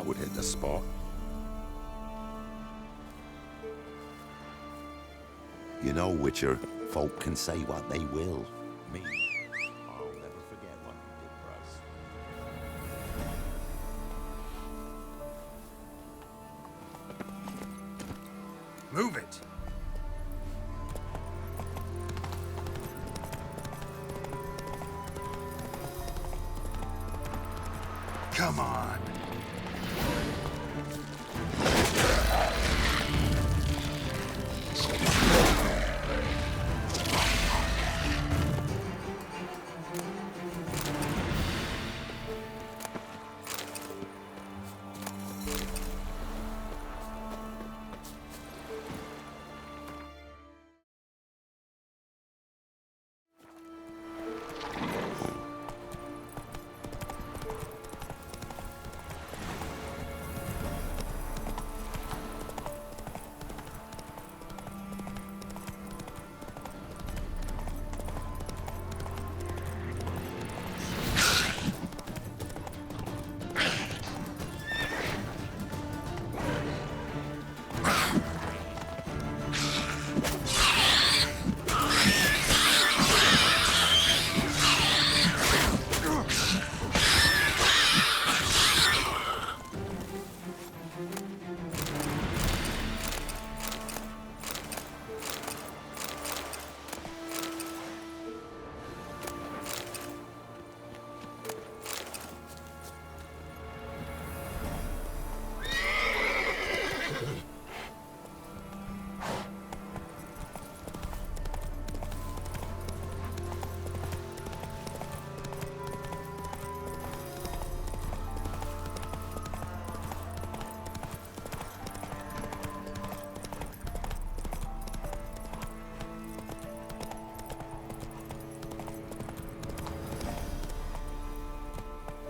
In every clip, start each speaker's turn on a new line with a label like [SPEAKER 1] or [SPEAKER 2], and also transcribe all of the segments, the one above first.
[SPEAKER 1] that would hit the spot. You know, Witcher, folk can say what they will. Me, I'll never forget what you did for us.
[SPEAKER 2] Move it! Come on!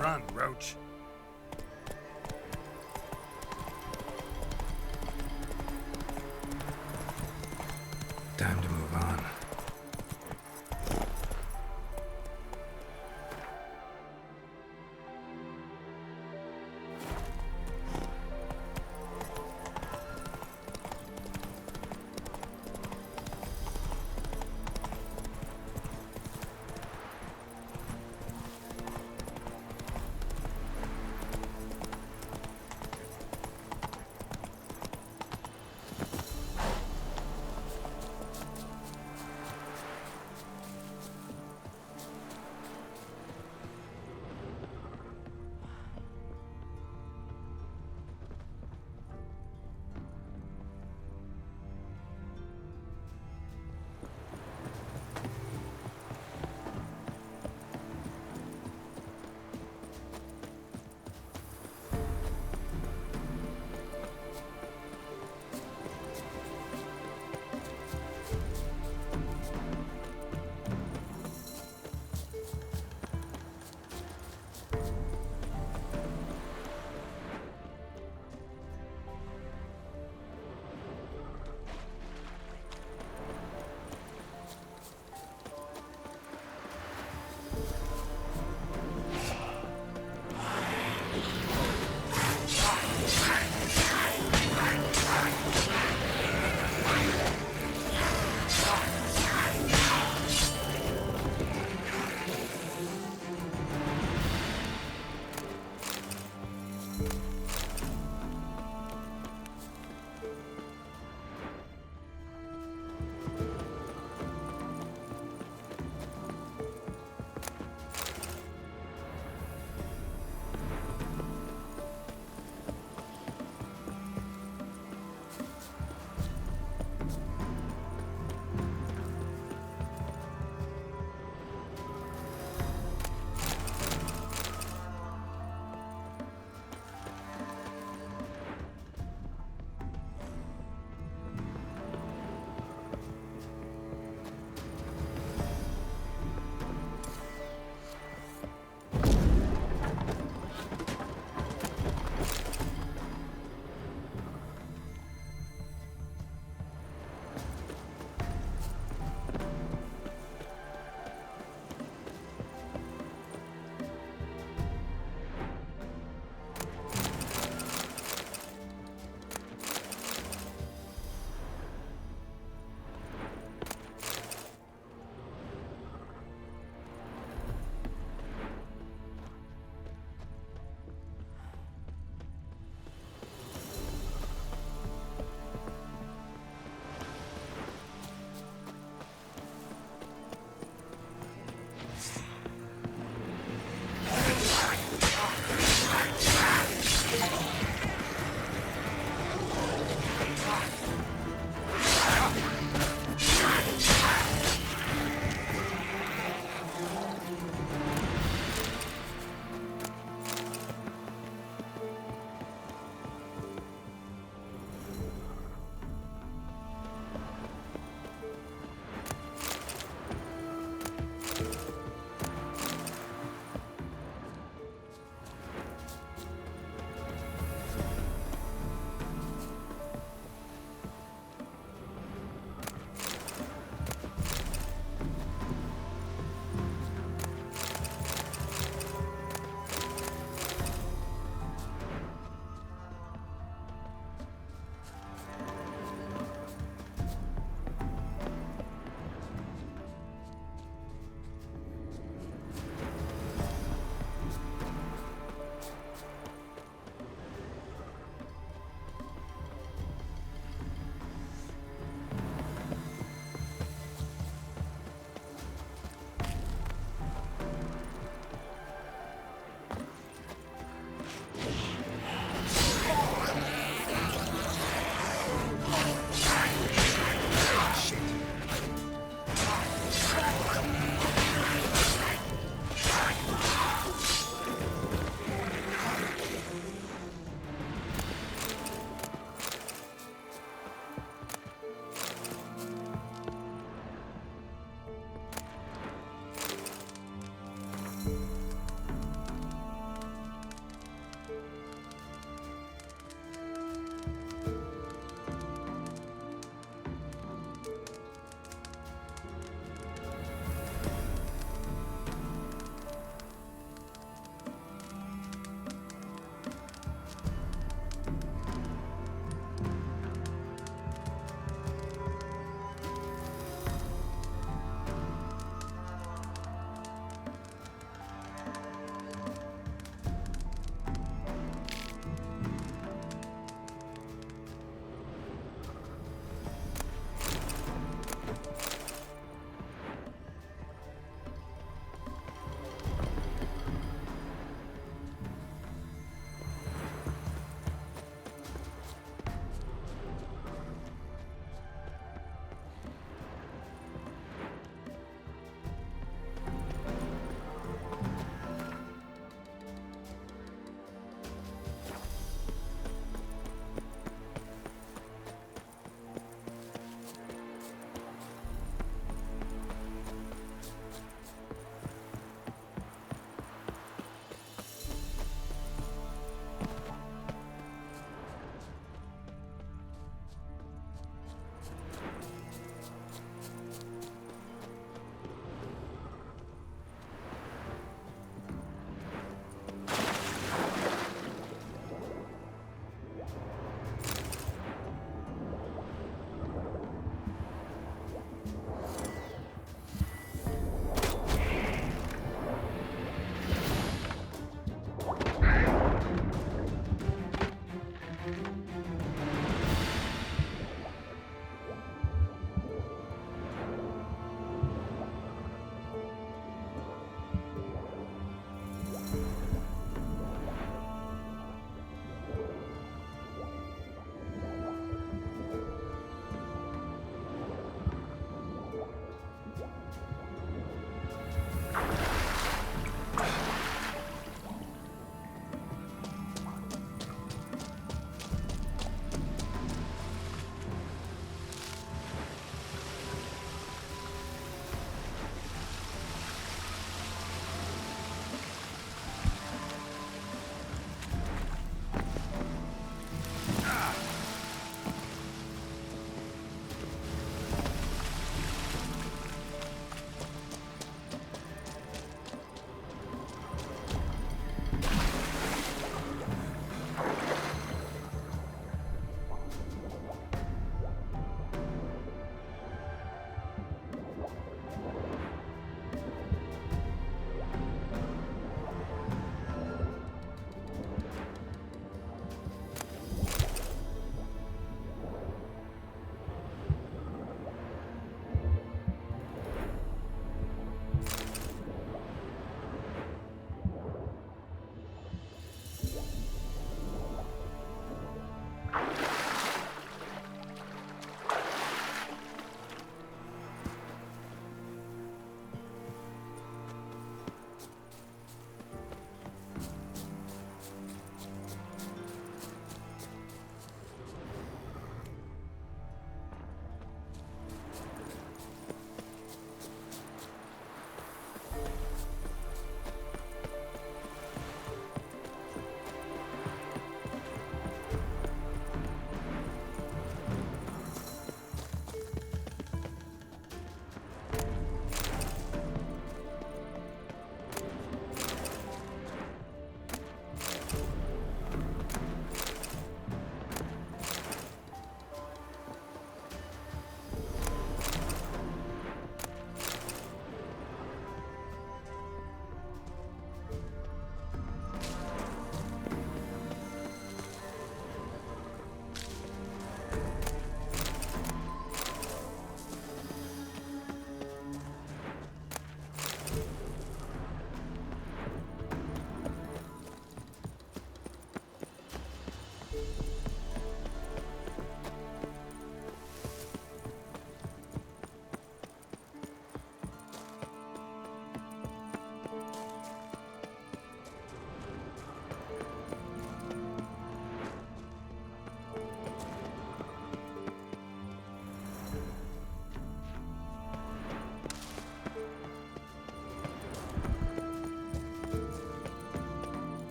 [SPEAKER 2] Run, Roach. Time to move on.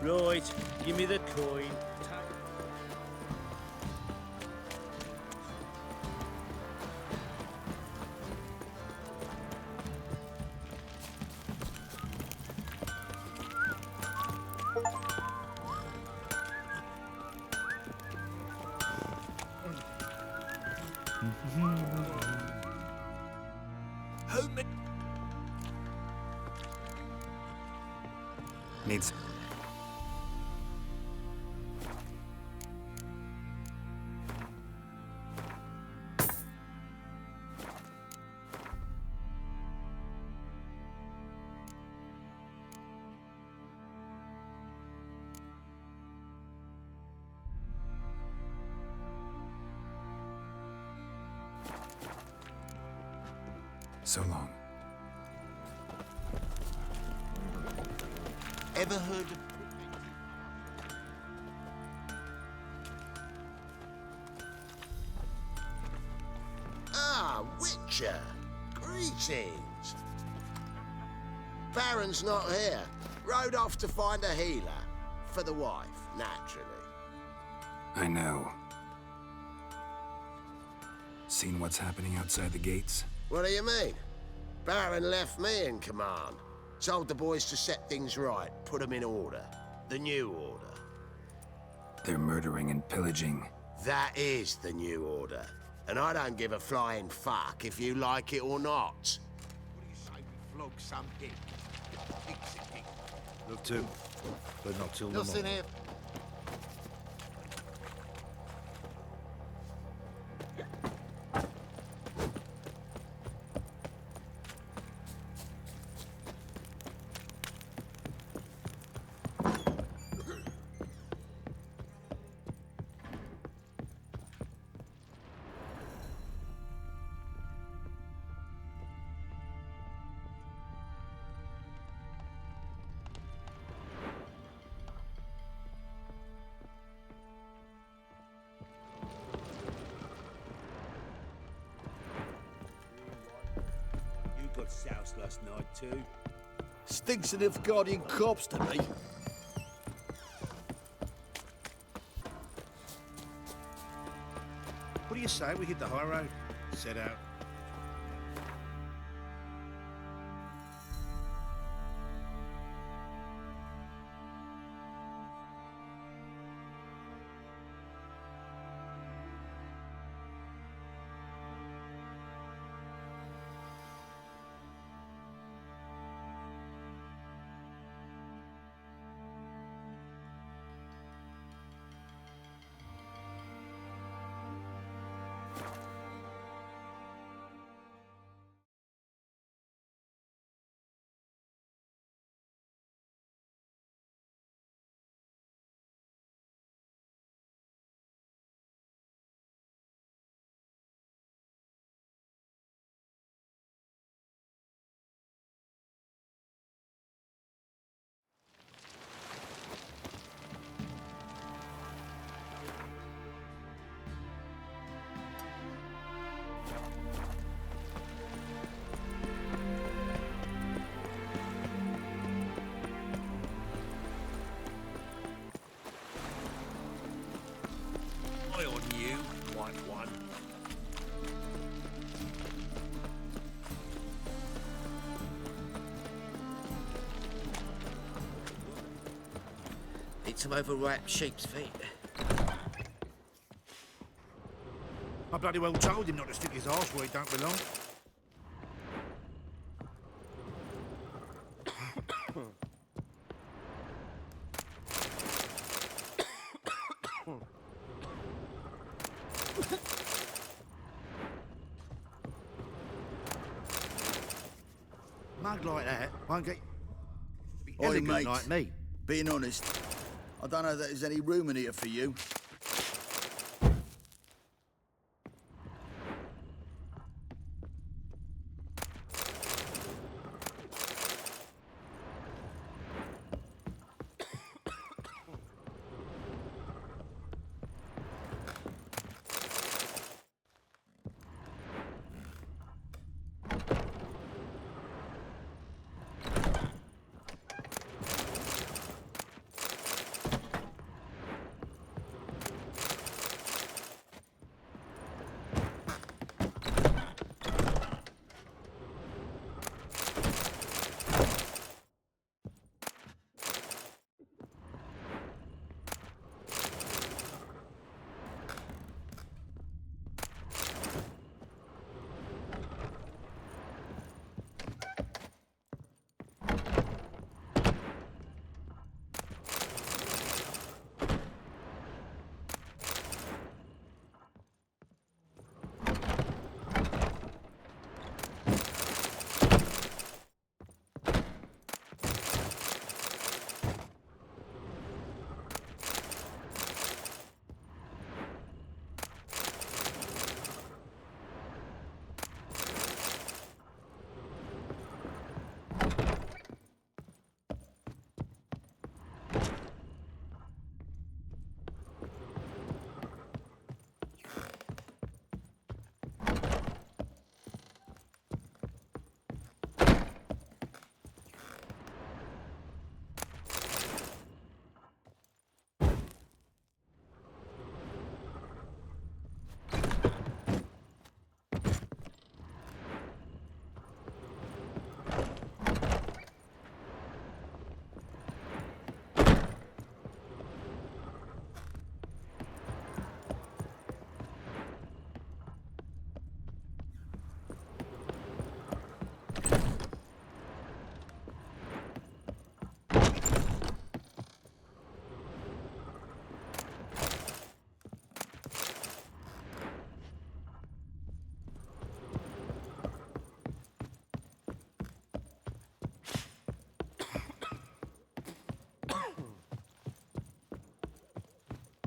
[SPEAKER 3] Right, give me the coin.
[SPEAKER 2] Needs. So long.
[SPEAKER 1] Ever heard of... Ah, Witcher! Greetings! Baron's not here. Rode off to find a healer. For the wife, naturally.
[SPEAKER 2] I know. Seen what's happening outside the gates?
[SPEAKER 1] What do you mean? Baron left me in command. Told the boys to set things right, put them in order. The new order.
[SPEAKER 2] They're murdering and pillaging.
[SPEAKER 1] That is the new order. And I don't give a flying fuck if you like it or not. What do you say we flog some dick?
[SPEAKER 4] Love to, but not till the
[SPEAKER 1] Nothing
[SPEAKER 4] morning.
[SPEAKER 1] here.
[SPEAKER 3] Got soused last night too.
[SPEAKER 4] Stinks of Nilfgaardian corpse to me. What do you say we hit the high road? Set out.
[SPEAKER 3] Eye on you, white one.
[SPEAKER 1] Need some overripe sheep's feet.
[SPEAKER 4] I bloody well told him not to stick his arse where he don't belong. Mug like that won't get be
[SPEAKER 5] Oi,
[SPEAKER 4] elegant
[SPEAKER 5] mate.
[SPEAKER 4] like me.
[SPEAKER 5] Being honest, I don't know that there's any room in here for you.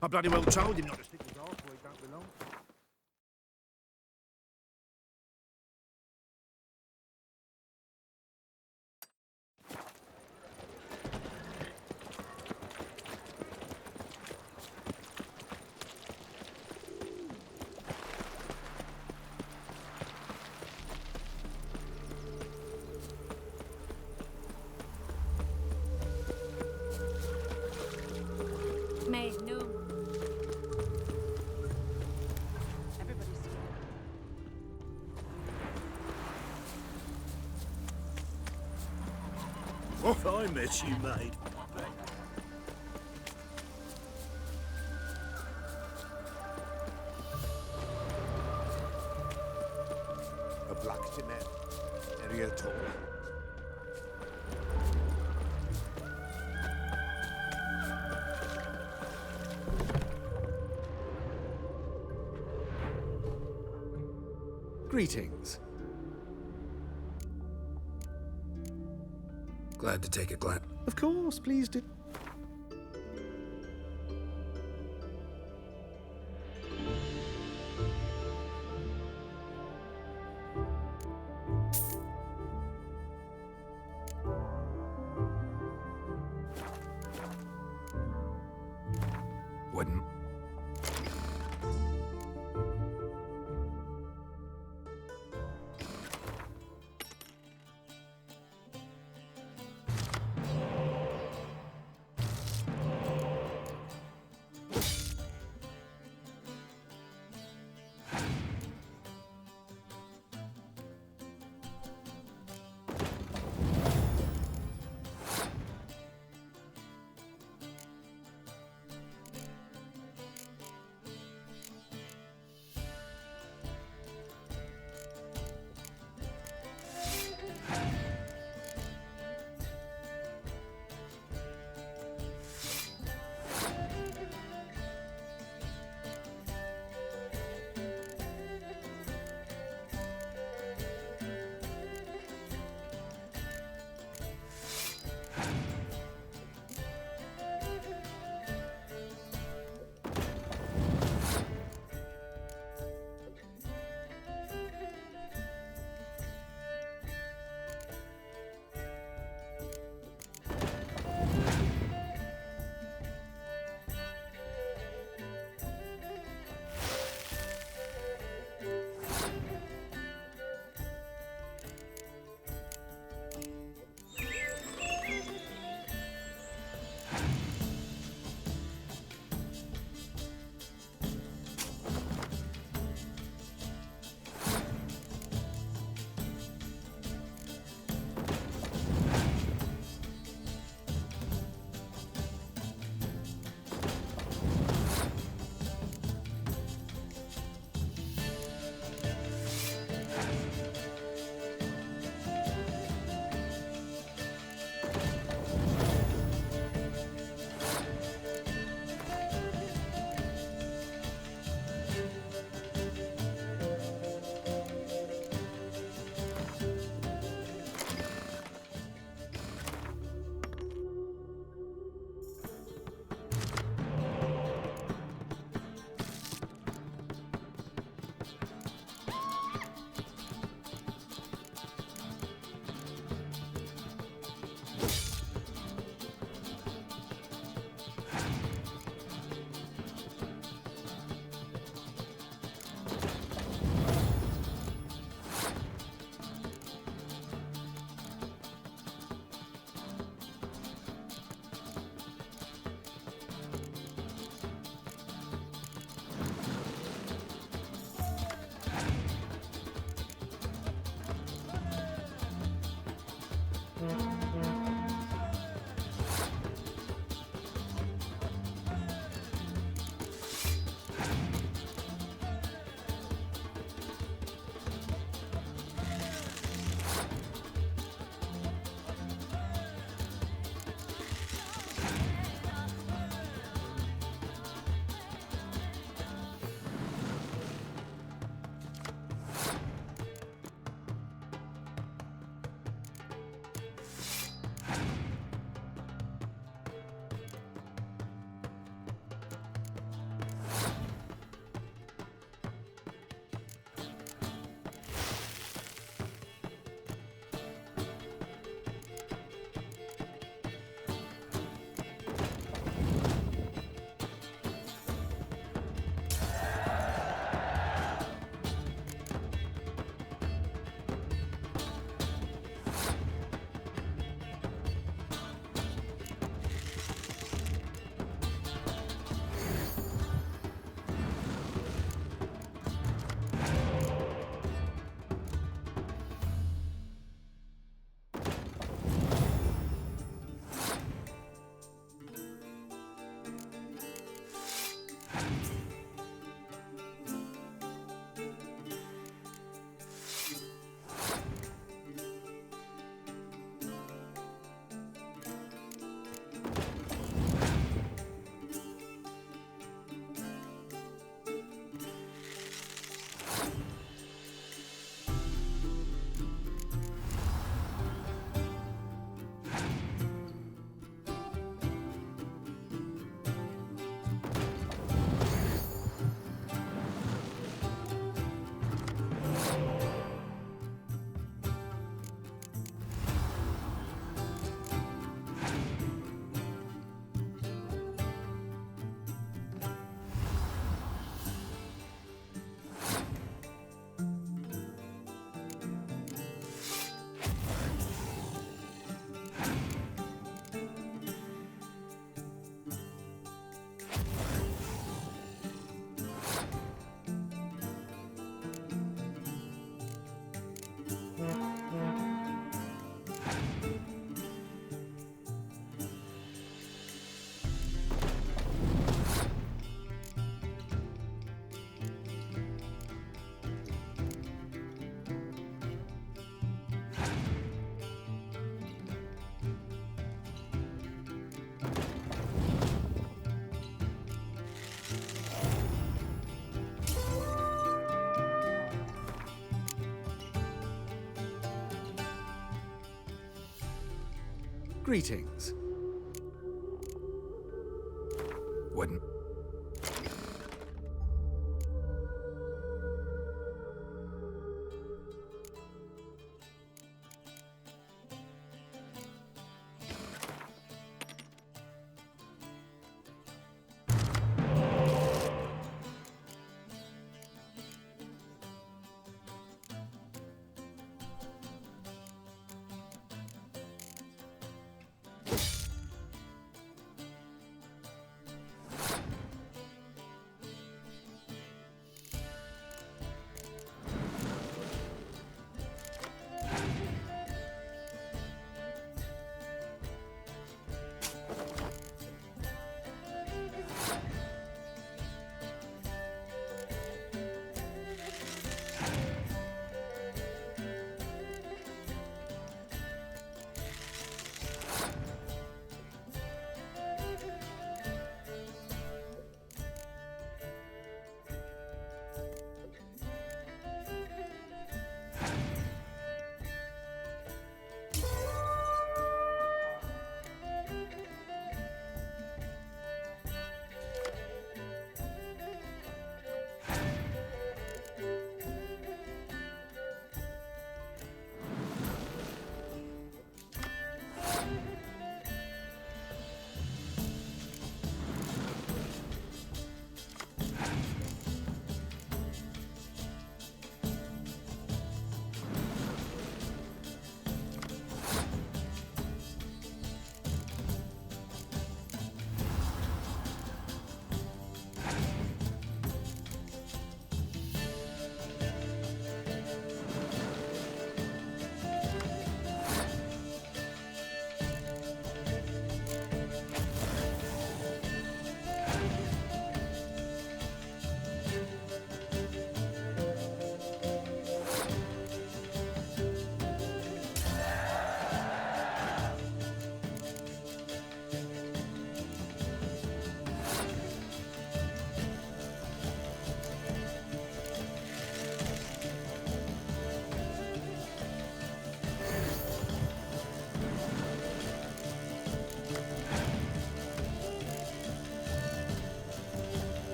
[SPEAKER 4] I bloody well told him not to stick his arse where he don't belong.
[SPEAKER 6] May, no. Everybody's scared.
[SPEAKER 3] If I met you, mate.
[SPEAKER 1] A black cement area tour.
[SPEAKER 7] Greetings.
[SPEAKER 2] Glad to take a glance.
[SPEAKER 7] Of course, please do.
[SPEAKER 2] Wouldn't.
[SPEAKER 7] Greetings.
[SPEAKER 2] Wouldn't.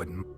[SPEAKER 2] Wouldn't.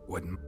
[SPEAKER 2] Wouldn't.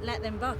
[SPEAKER 6] let them both.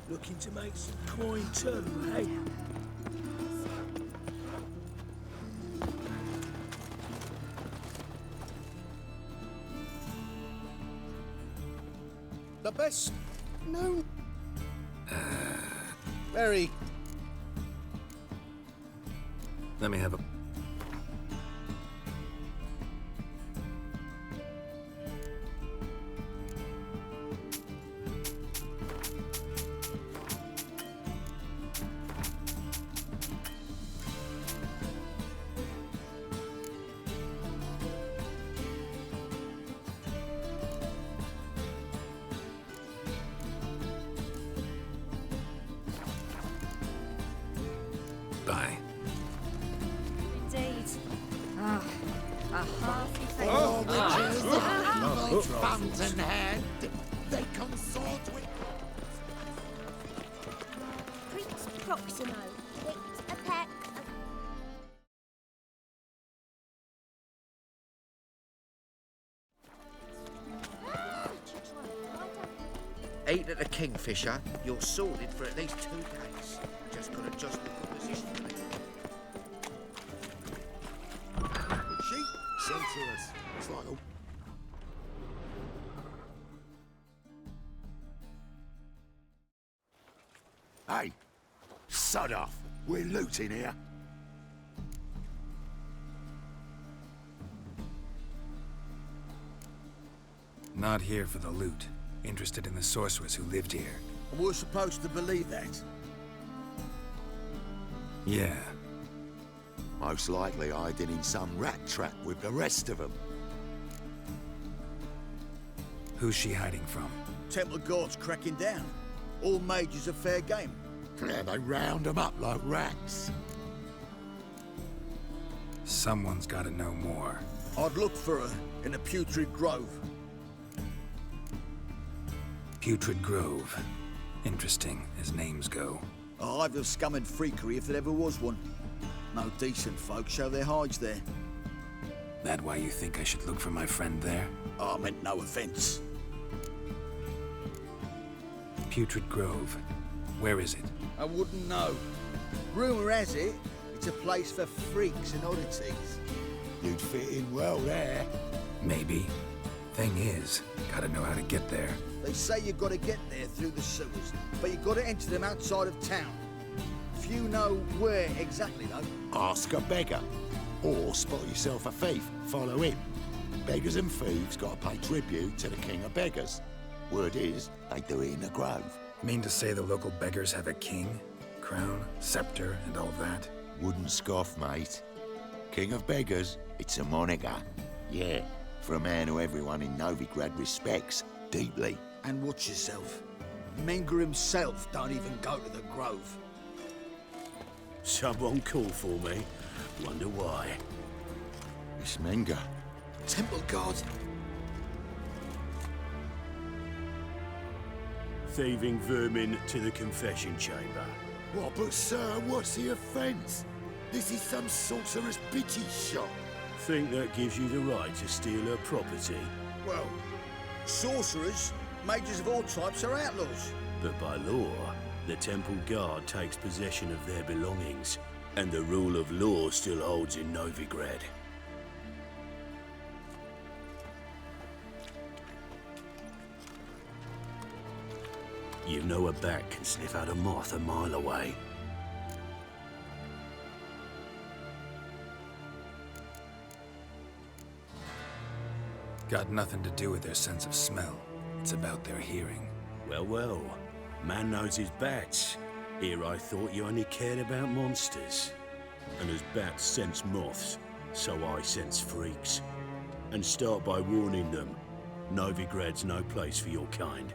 [SPEAKER 3] Looking to make some coin too, hey?
[SPEAKER 5] The best known. Very.
[SPEAKER 2] Let me have a... Bye.
[SPEAKER 6] Indeed. Ah, a hearty thank
[SPEAKER 1] Lovely fountainhead. They consort with...
[SPEAKER 8] Prince Proximo picked a peck of...
[SPEAKER 9] Ate at a kingfisher, you're sorted for at least 2 days. Just gotta adjust the position a little.
[SPEAKER 1] She sent to us. It's like a... Hey, sod off. We're looting here.
[SPEAKER 2] Not here for the loot. Interested in the sorceress who lived here.
[SPEAKER 5] And we're supposed to believe that.
[SPEAKER 2] Yeah.
[SPEAKER 1] Most likely hiding in some rat trap with the rest of them.
[SPEAKER 2] Who's she hiding from?
[SPEAKER 5] Temple guards cracking down. All mages are fair game.
[SPEAKER 1] Yeah, they round them up like rats.
[SPEAKER 2] Someone's gotta know more.
[SPEAKER 5] I'd look for her in the Putrid Grove.
[SPEAKER 2] Putrid Grove. Interesting, as names go.
[SPEAKER 5] A hive of scum and freakery if there ever was one. No decent folk show their hides there.
[SPEAKER 2] That why you think I should look for my friend there?
[SPEAKER 5] I meant no offence.
[SPEAKER 2] Putrid Grove. Where is it?
[SPEAKER 5] I wouldn't know. Rumour has it, it's a place for freaks and oddities.
[SPEAKER 1] You'd fit in well there.
[SPEAKER 2] Maybe. Thing is, gotta know how to get there.
[SPEAKER 5] They say you've got to get there through the sewers, but you've got to enter them outside of town. Few know where exactly, though.
[SPEAKER 1] Ask a beggar. Or spot yourself a thief. Follow him. Beggars and thieves got to pay tribute to the king of beggars. Word is, they do it in the grove.
[SPEAKER 2] Mean to say the local beggars have a king, crown, scepter, and all that?
[SPEAKER 1] Wouldn't scoff, mate. King of beggars, it's a moniker. Yeah, for a man who everyone in Novigrad respects deeply.
[SPEAKER 5] And watch yourself. Menga himself don't even go to the grove.
[SPEAKER 3] Someone call for me. Wonder why.
[SPEAKER 1] It's Menga.
[SPEAKER 5] Temple guard.
[SPEAKER 3] Thieving vermin to the confession chamber.
[SPEAKER 1] What, but sir, what's the offence? This is some sorcerer's bitty shop.
[SPEAKER 3] Think that gives you the right to steal her property?
[SPEAKER 5] Well, sorcerers, mages of all types are outlaws.
[SPEAKER 3] But by law, the temple guard takes possession of their belongings, and the rule of law still holds in Novigrad. You know a bat can sniff out a moth a mile away.
[SPEAKER 2] Got nothing to do with their sense of smell. It's about their hearing.
[SPEAKER 3] Well, well. Man knows his bats. Here I thought you only cared about monsters. And as bats sense moths, so I sense freaks. And start by warning them. Novigrad's no place for your kind.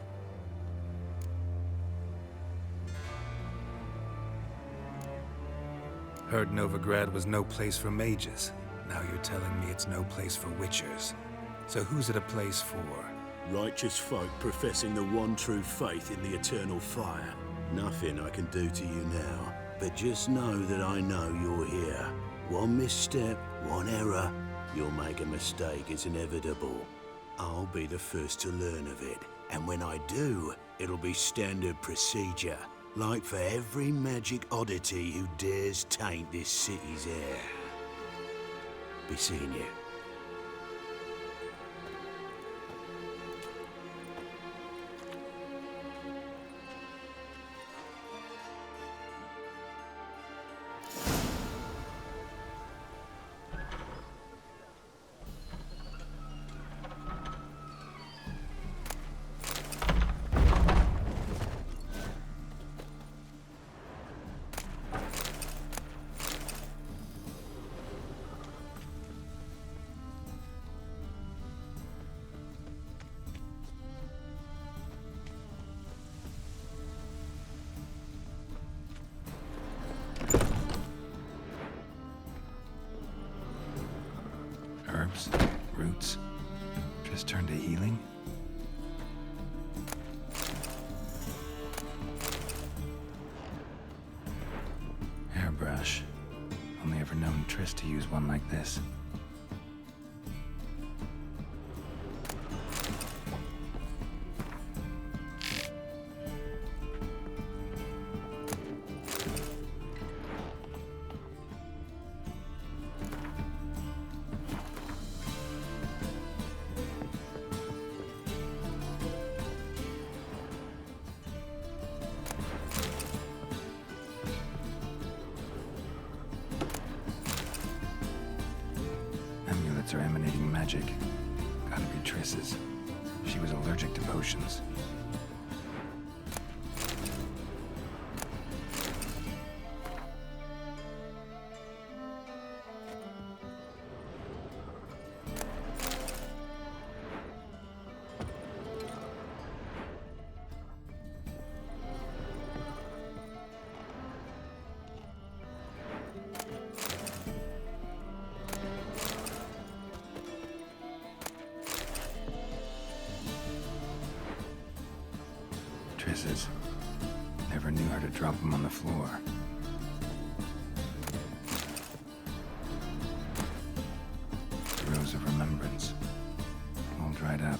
[SPEAKER 2] Heard Novigrad was no place for mages. Now you're telling me it's no place for witchers. So who's it a place for?
[SPEAKER 3] Righteous folk professing the one true faith in the eternal fire. Nothing I can do to you now, but just know that I know you're here. One misstep, one error, you'll make a mistake, it's inevitable. I'll be the first to learn of it, and when I do, it'll be standard procedure, like for every magic oddity who dares taint this city's air. Be seeing you.
[SPEAKER 2] Herbs, roots, just turn to healing? Hairbrush. Only ever known Triss to use one like this. Amulets are emanating magic. Gotta be Triss's. She was allergic to potions. Triss's. Never knew how to drop them on the floor. The Rose of Remembrance. All dried up.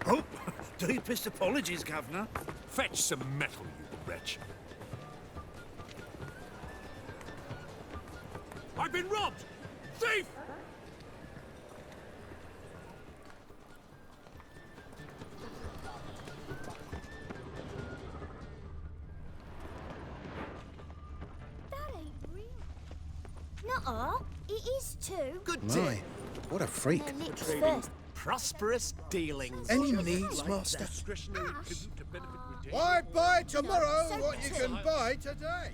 [SPEAKER 4] Oh, deepest apologies, Governor.
[SPEAKER 10] Fetch some metal, you wretch. I've been robbed! Thief!
[SPEAKER 8] That ain't real. Nuh-uh, it is too.
[SPEAKER 5] Good
[SPEAKER 7] My,
[SPEAKER 5] day.
[SPEAKER 7] what a freak.
[SPEAKER 8] Their lips first.
[SPEAKER 10] Prosperous dealings.
[SPEAKER 5] Any needs, Master?
[SPEAKER 10] Discretionary tribute to benefit redeemed.
[SPEAKER 5] Why buy tomorrow
[SPEAKER 8] So
[SPEAKER 5] what you
[SPEAKER 8] true.
[SPEAKER 5] can buy today?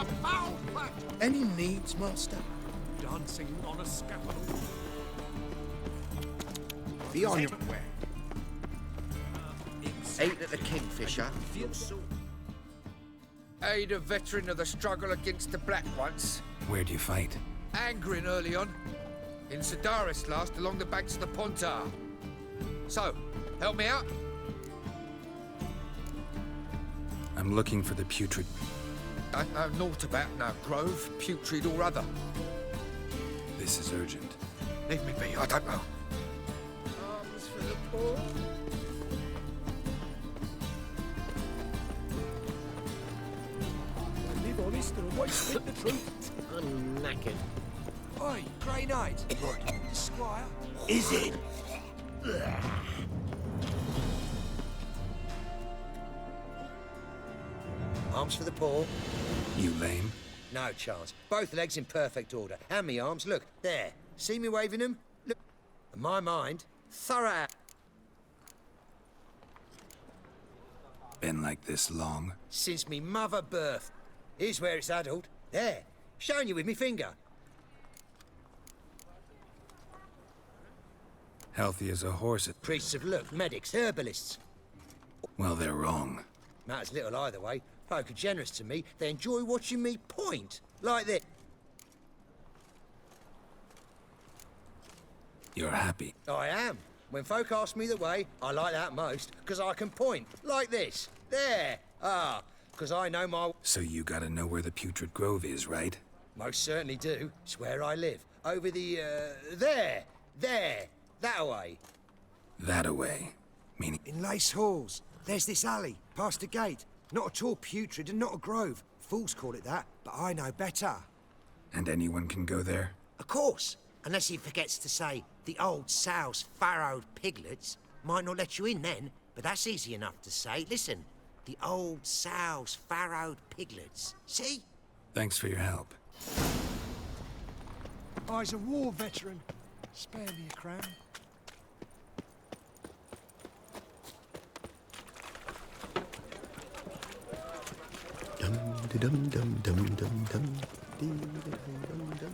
[SPEAKER 4] a foul fact.
[SPEAKER 5] Any needs, master?
[SPEAKER 10] Dancing on a scaffold.
[SPEAKER 4] Be on your...
[SPEAKER 9] Ate at the Kingfisher, your sword. Aid a veteran of the struggle against the Black once.
[SPEAKER 2] Where'd you fight?
[SPEAKER 9] Angering early on. In Sedaris last, along the banks of the Pontar. So, help me out?
[SPEAKER 2] I'm looking for the putrid...
[SPEAKER 9] Don't know naught about no grove, putrid or other.
[SPEAKER 2] This is urgent.
[SPEAKER 9] Leave me be, I don't know. Arms for the poor.
[SPEAKER 10] Live honest and always speak the truth.
[SPEAKER 11] I'm knackered.
[SPEAKER 12] Oi, Grey Knight. What? The Squire?
[SPEAKER 5] Is it?
[SPEAKER 11] Arms for the poor?
[SPEAKER 2] You lame?
[SPEAKER 11] No chance. Both legs in perfect order. And me arms, look, there. See me waving them? Look. And my mind, thorough.
[SPEAKER 2] Been like this long?
[SPEAKER 11] Since me mother birth. Here's where it's addled. There. Showing you with me finger.
[SPEAKER 2] Healthy as a horse.
[SPEAKER 11] Priests of look, medics, herbalists.
[SPEAKER 2] Well, they're wrong.
[SPEAKER 11] Matters little either way. Folk are generous to me. They enjoy watching me point. Like this.
[SPEAKER 2] You're happy.
[SPEAKER 11] I am. When folk ask me the way, I like that most, because I can point. Like this. There. Ah. Because I know my...
[SPEAKER 2] So you gotta know where the putrid grove is, right?
[SPEAKER 11] Most certainly do. It's where I live. Over the, there. There. That way.
[SPEAKER 2] That away. Meaning...
[SPEAKER 12] In Lace Halls. There's this alley, past the gate. Not at all putrid and not a grove. Fools call it that, but I know better.
[SPEAKER 2] And anyone can go there?
[SPEAKER 12] Of course. Unless he forgets to say, the old sow's farrowed piglets. Might not let you in then, but that's easy enough to say. Listen, the old sow's farrowed piglets. See?
[SPEAKER 2] Thanks for your help.
[SPEAKER 12] I's a war veteran. Spare me a crown.
[SPEAKER 3] Dum dum dum dum dum. Dum dum dum.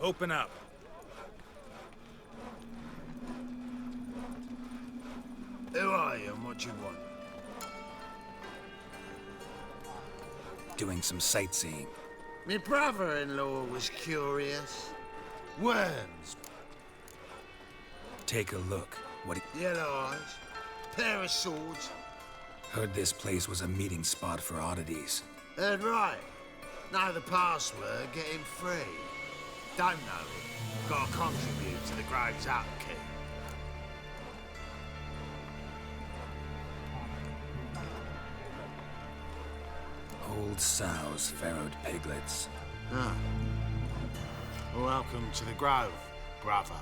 [SPEAKER 10] Open up.
[SPEAKER 4] Who are you and what do you want?
[SPEAKER 2] Doing some sightseeing.
[SPEAKER 1] My brother-in-law was curious. Worms,
[SPEAKER 2] Take a look. What
[SPEAKER 1] yellow eyes, pair of swords.
[SPEAKER 2] Heard this place was a meeting spot for oddities.
[SPEAKER 1] Heard right. Know the password, get him free. Don't know it. Gotta contribute to the Grove's upkeep.
[SPEAKER 2] Old sows, farrowed piglets.
[SPEAKER 1] Ah. Welcome to the Grove, brother.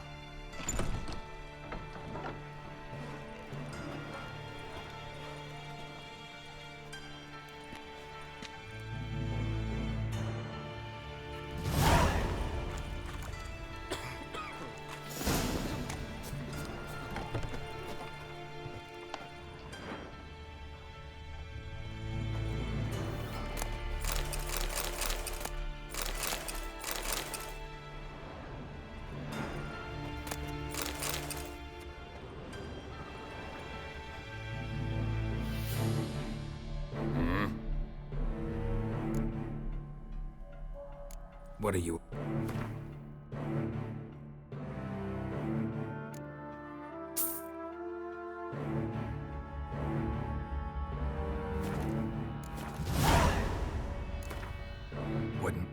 [SPEAKER 2] What are you... Wouldn't...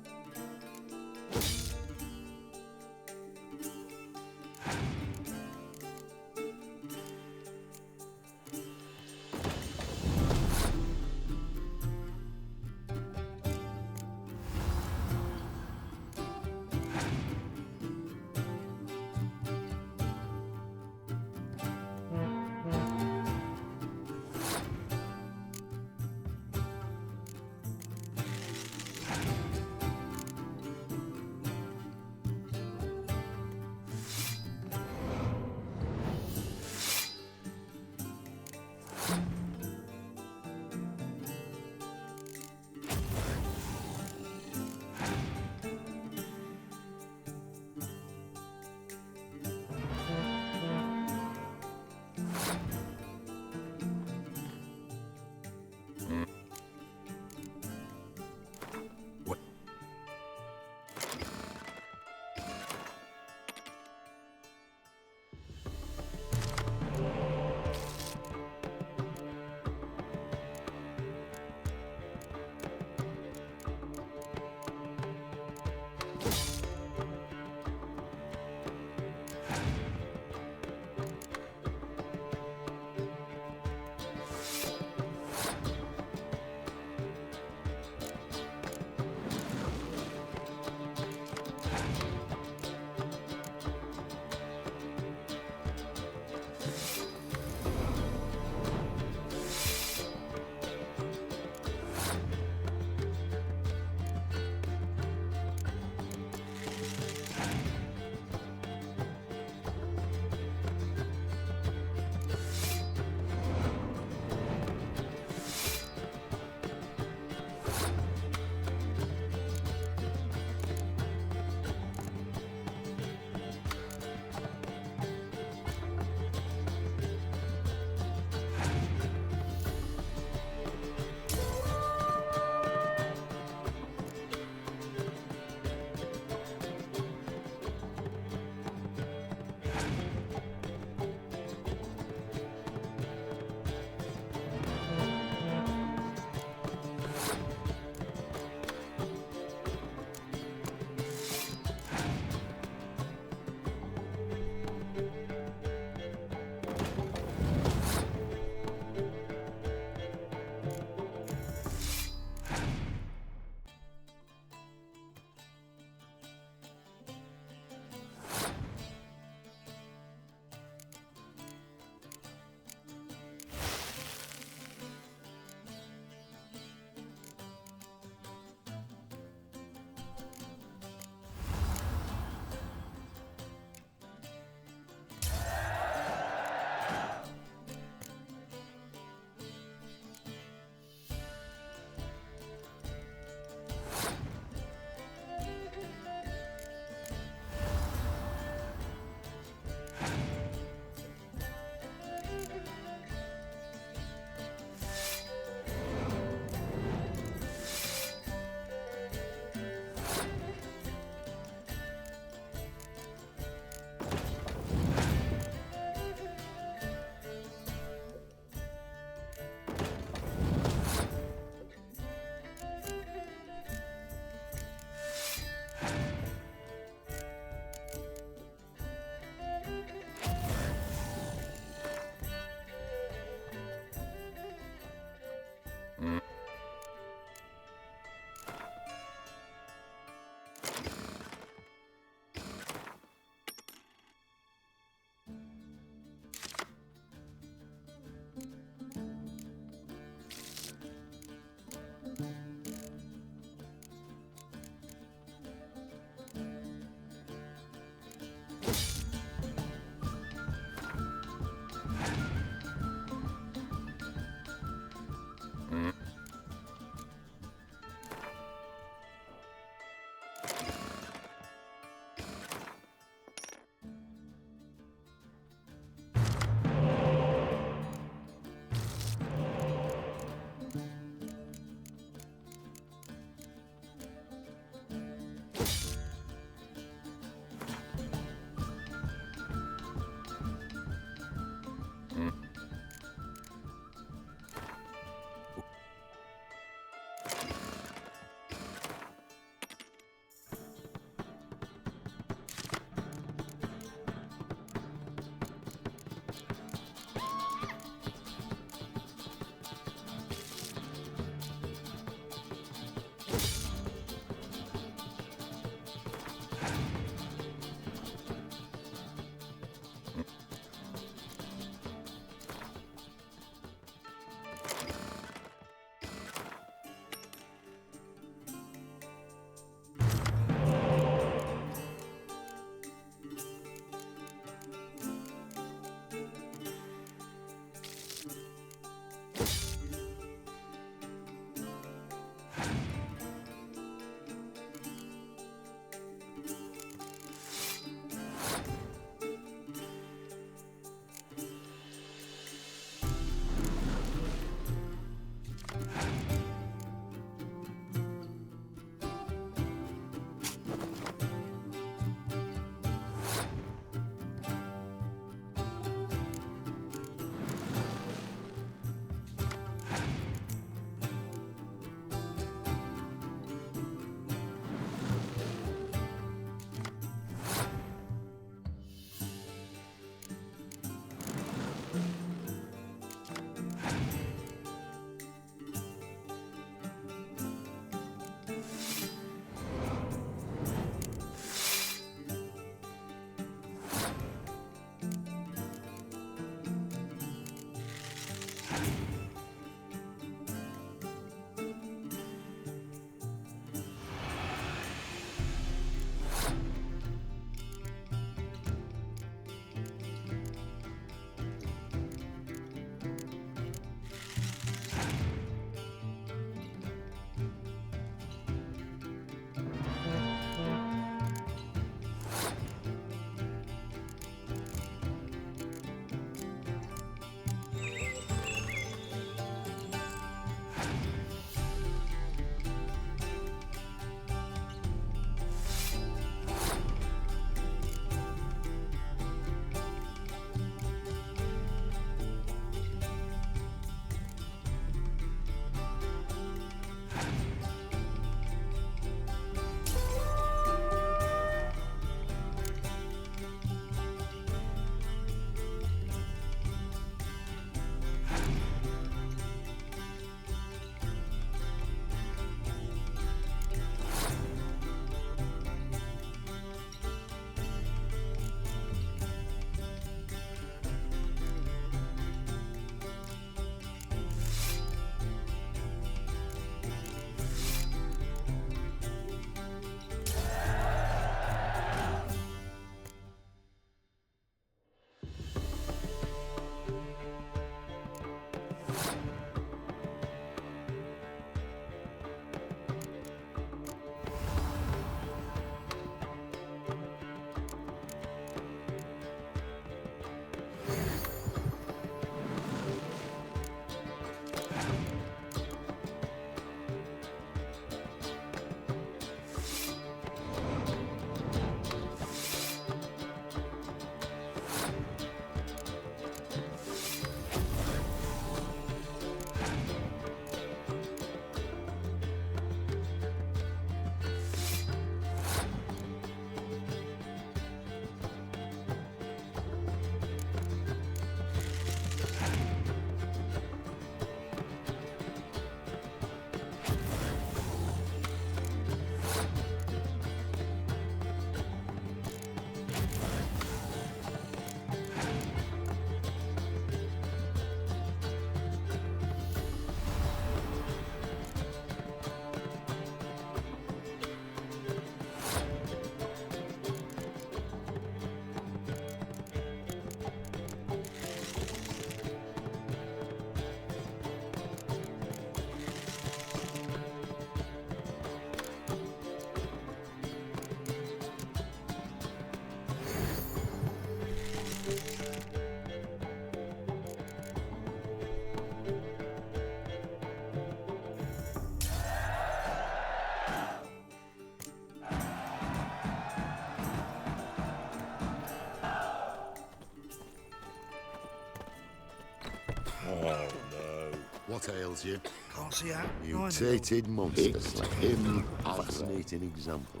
[SPEAKER 1] What ails you?
[SPEAKER 4] Can't see out.
[SPEAKER 1] Mutated monsters like him. Fascinating example.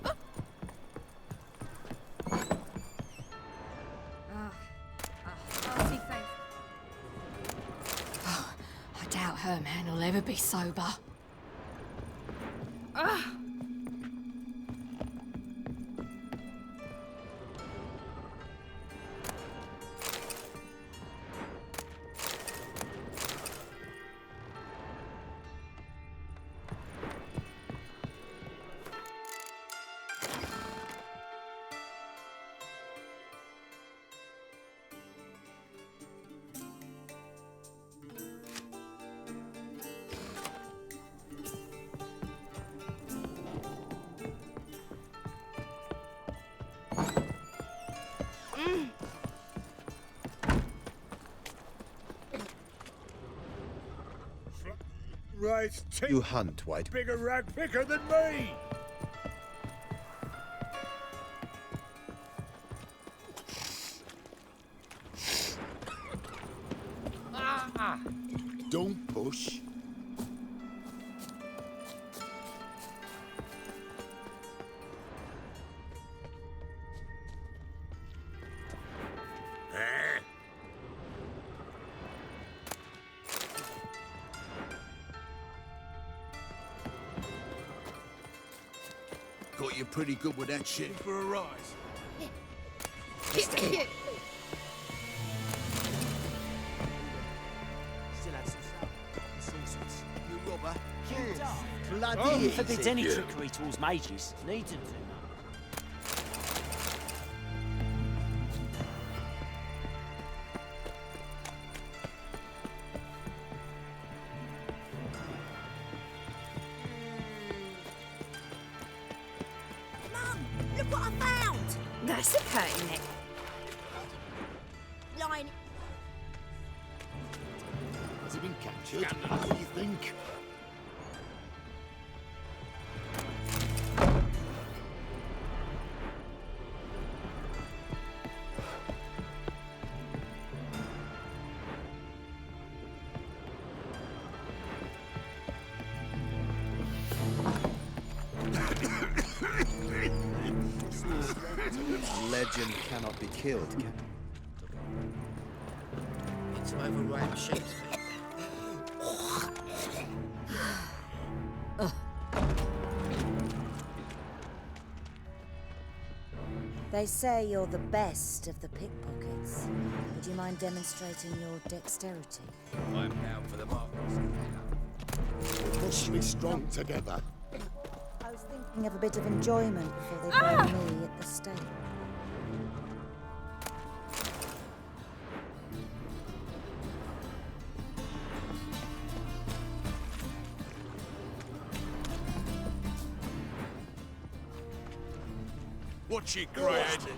[SPEAKER 6] Hearty thanks.
[SPEAKER 13] Oh, I doubt her man will ever be sober.
[SPEAKER 4] Right,
[SPEAKER 14] You hunt, White.
[SPEAKER 4] bigger rag picker than me.
[SPEAKER 1] Don't push.
[SPEAKER 4] Got you pretty good with that shit. For a rise.
[SPEAKER 8] Still
[SPEAKER 5] had some sauce. You robber.
[SPEAKER 15] Bloody forbids any trickery towards mages. Needs them to.
[SPEAKER 8] Look what I found!
[SPEAKER 6] That's a curtain neck.
[SPEAKER 8] Lying.
[SPEAKER 1] Has he been captured? What do you think?
[SPEAKER 14] Legend cannot be killed, can it?
[SPEAKER 9] It's overripe Shakespeare.
[SPEAKER 16] They say you're the best of the pickpockets. Would you mind demonstrating your dexterity?
[SPEAKER 9] I'm down for the marvels.
[SPEAKER 1] We must be strong together.
[SPEAKER 16] I was thinking of a bit of enjoyment before they burn me at the stake.
[SPEAKER 4] Watch it, Greyhead.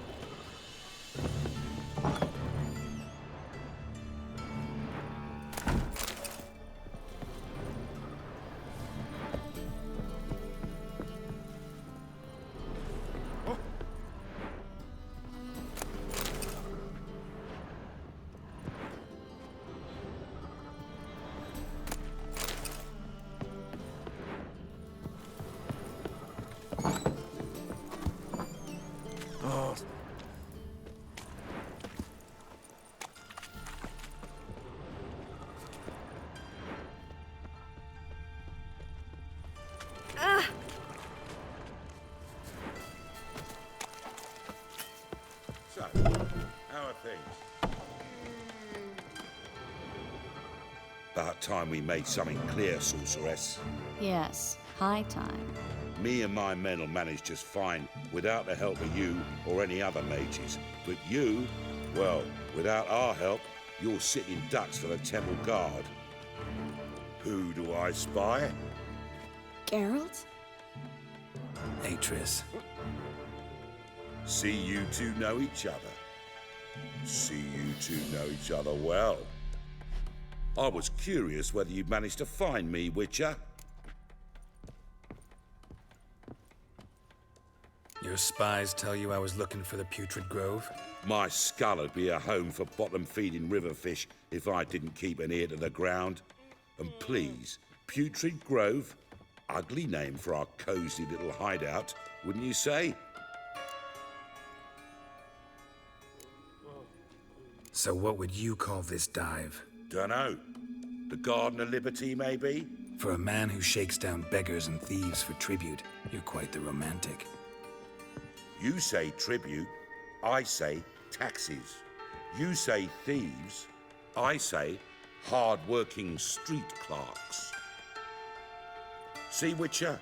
[SPEAKER 3] So, how are things? About time we made something clear, sorceress.
[SPEAKER 17] Yes, high time.
[SPEAKER 3] Me and my men will manage just fine without the help of you or any other mages. But you, well, without our help, you're sitting ducks for the temple guard. Who do I spy?
[SPEAKER 6] Geralt?
[SPEAKER 2] Atris.
[SPEAKER 3] See you two know each other. See you two know each other well. I was curious whether you'd managed to find me, Witcher.
[SPEAKER 2] Your spies tell you I was looking for the Putrid Grove?
[SPEAKER 3] My skull would be a home for bottom-feeding river fish if I didn't keep an ear to the ground.
[SPEAKER 18] And please, Putrid Grove, ugly name for our cosy little hideout, wouldn't you say?
[SPEAKER 2] So what would you call this dive?
[SPEAKER 18] Dunno. The Garden of Liberty, maybe?
[SPEAKER 2] For a man who shakes down beggars and thieves for tribute, you're quite the romantic.
[SPEAKER 18] You say tribute, I say taxes. You say thieves, I say hard-working street clerks. See, Witcher,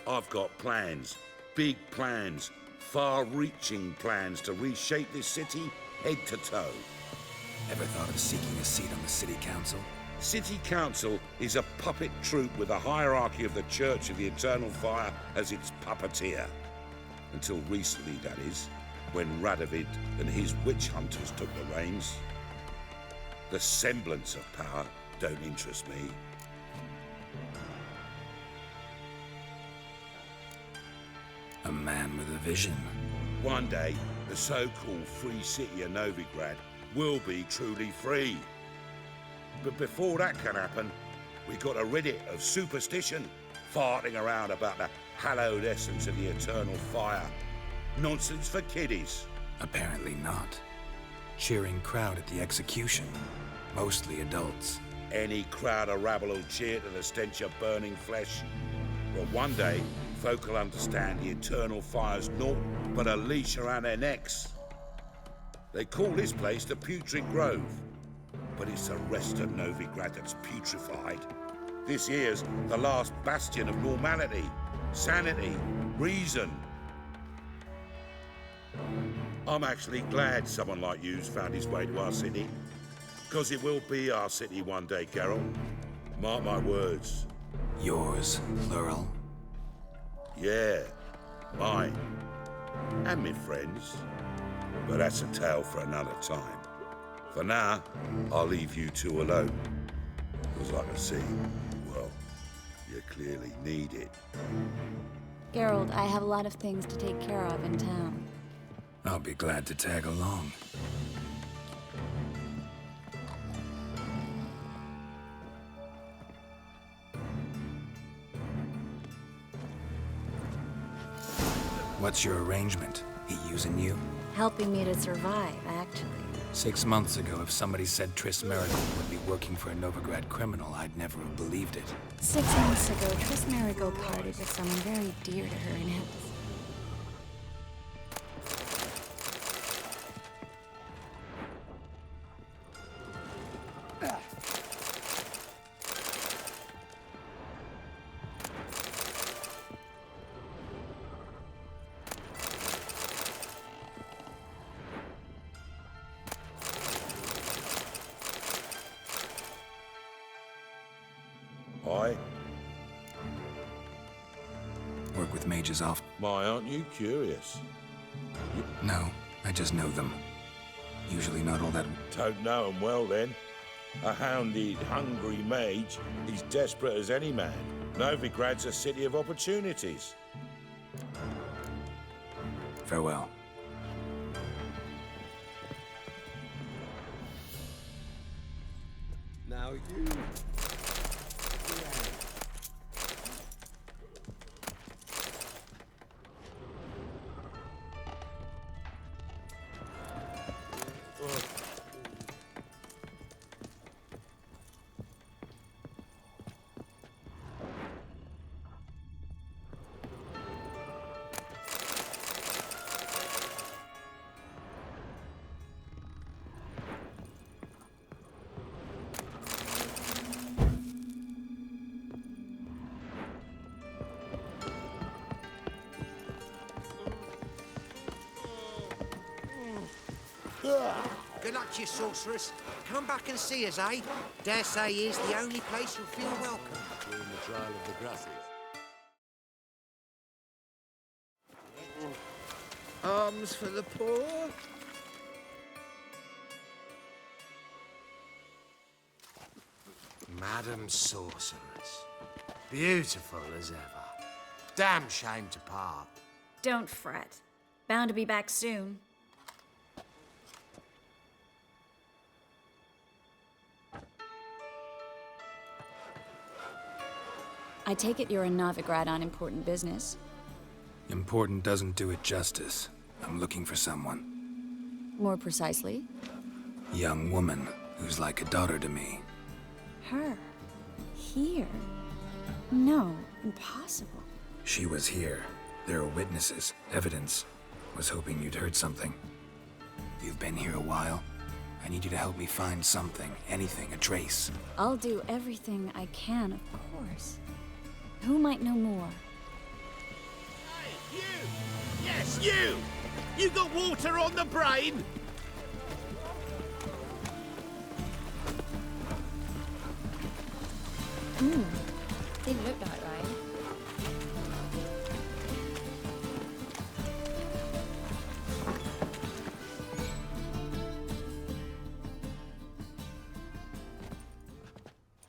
[SPEAKER 18] I've got plans, big plans, far-reaching plans to reshape this city head to toe.
[SPEAKER 2] Ever thought of seeking a seat on the city council?
[SPEAKER 18] City council is a puppet troupe with a hierarchy of the Church of the Eternal Fire as its puppeteer. Until recently, that is, when Radovid and his witch hunters took the reins. The semblance of power don't interest me.
[SPEAKER 2] A man with a vision.
[SPEAKER 18] One day, the so-called free city of Novigrad will be truly free. But before that can happen, we've got to rid it of superstition, farting around about the hallowed essence of the eternal fire. Nonsense for kiddies.
[SPEAKER 2] Apparently not. Cheering crowd at the execution. Mostly adults.
[SPEAKER 18] Any crowd of rabble will cheer to the stench of burning flesh. But one day, folk will understand the eternal fire's naught but a leash around their necks. They call this place the Putrid Grove, but it's the rest of Novigrad that's putrefied. This here's the last bastion of normality, sanity, reason. I'm actually glad someone like you's found his way to our city, because it will be our city one day, Geralt. Mark my words.
[SPEAKER 2] Yours, plural?
[SPEAKER 18] Yeah, mine. And me friends. But that's a tale for another time. For now, I'll leave you two alone. Because I can see, well, you clearly need it.
[SPEAKER 17] Geralt, I have a lot of things to take care of in town.
[SPEAKER 2] I'll be glad to tag along. What's your arrangement? He using you?
[SPEAKER 17] Helping me to survive, actually.
[SPEAKER 2] 6 months ago, if somebody said Triss Merigold would be working for a Novigrad criminal, I'd never have believed it.
[SPEAKER 17] 6 months ago, Triss Merigold partied with someone very dear to her in Hemp's.
[SPEAKER 2] Work with mages off.
[SPEAKER 18] Why, aren't you curious?
[SPEAKER 2] No, I just know them. Usually not all that...
[SPEAKER 18] Don't know them well, then. A hounded, hungry mage is desperate as any man. Novigrad's a city of opportunities.
[SPEAKER 2] Farewell.
[SPEAKER 14] Now you...
[SPEAKER 12] Good luck to you, sorceress. Come back and see us, eh? Dare say here's the only place you'll feel welcome.
[SPEAKER 1] During the trial of the grasses.
[SPEAKER 9] Alms for the poor?
[SPEAKER 11] Madam Sorceress. Beautiful as ever. Damn shame to part.
[SPEAKER 17] Don't fret. Bound to be back soon. I take it you're in Novigrad on important business.
[SPEAKER 2] Important doesn't do it justice. I'm looking for someone.
[SPEAKER 17] More precisely?
[SPEAKER 2] Young woman who's like a daughter to me.
[SPEAKER 17] Her? Here? No, impossible.
[SPEAKER 2] She was here. There are witnesses, evidence. Was hoping you'd heard something. You've been here a while. I need you to help me find something, anything, a trace.
[SPEAKER 17] I'll do everything I can, of course. Who might know more?
[SPEAKER 19] Hey, you! Yes, you! You got water on the brain?
[SPEAKER 17] Didn't look that right.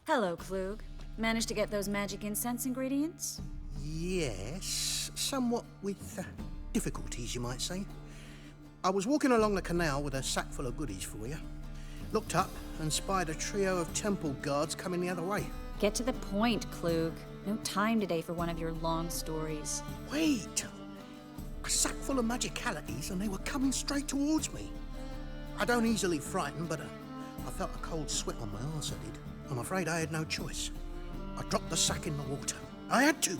[SPEAKER 17] Hello, Klug. Managed to get those magic incense ingredients?
[SPEAKER 20] Yes, somewhat with difficulties, you might say. I was walking along the canal with a sack full of goodies for you. Looked up and spied a trio of temple guards coming the other way.
[SPEAKER 17] Get to the point, Klug. No time today for one of your long stories.
[SPEAKER 20] Wait! A sack full of magicalities and they were coming straight towards me. I don't easily frighten, but I felt a cold sweat on my arse, I did. I'm afraid I had no choice. I dropped the sack in the water. I had to.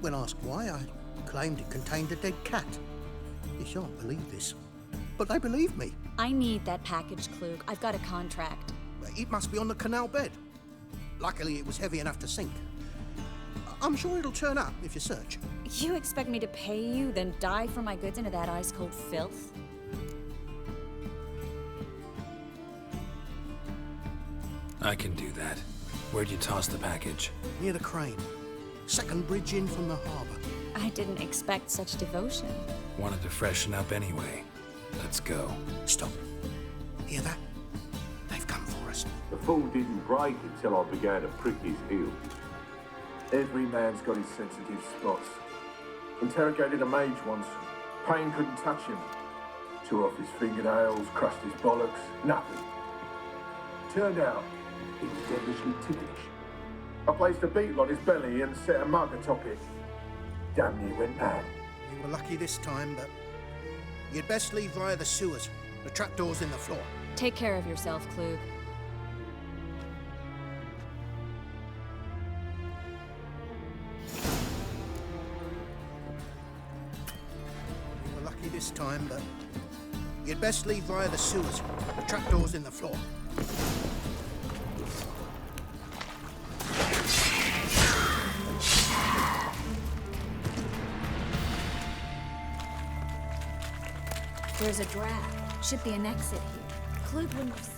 [SPEAKER 20] When asked why, I claimed it contained a dead cat. You shan't believe this, but they believed me.
[SPEAKER 17] I need that package, Klug. I've got a contract.
[SPEAKER 20] It must be on the canal bed. Luckily, it was heavy enough to sink. I'm sure it'll turn up if you search.
[SPEAKER 17] You expect me to pay you, then dive for my goods into that ice-cold filth?
[SPEAKER 2] I can do that. Where'd you toss the package?
[SPEAKER 20] Near the crane. Second bridge in from the harbour.
[SPEAKER 17] I didn't expect such devotion.
[SPEAKER 2] Wanted to freshen up anyway. Let's go.
[SPEAKER 20] Stop. Hear that? They've come for us.
[SPEAKER 21] The fall didn't break until I began to prick his heel. Every man's got his sensitive spots. Interrogated a mage once. Pain couldn't touch him. Tore off his fingernails, crushed his bollocks, nothing. Turned out, he was devilishly ticklish. I placed a beetle on his belly and set a mug atop it. Damn near went mad.
[SPEAKER 20] You were lucky this time, but you'd best leave via the sewers. The trapdoor's in the floor.
[SPEAKER 17] Take care of yourself, Klug.
[SPEAKER 20] You were lucky this time, but you'd best leave via the sewers. The trapdoor's in the floor.
[SPEAKER 17] There's a draft. Should be an exit here. Klug wouldn't have...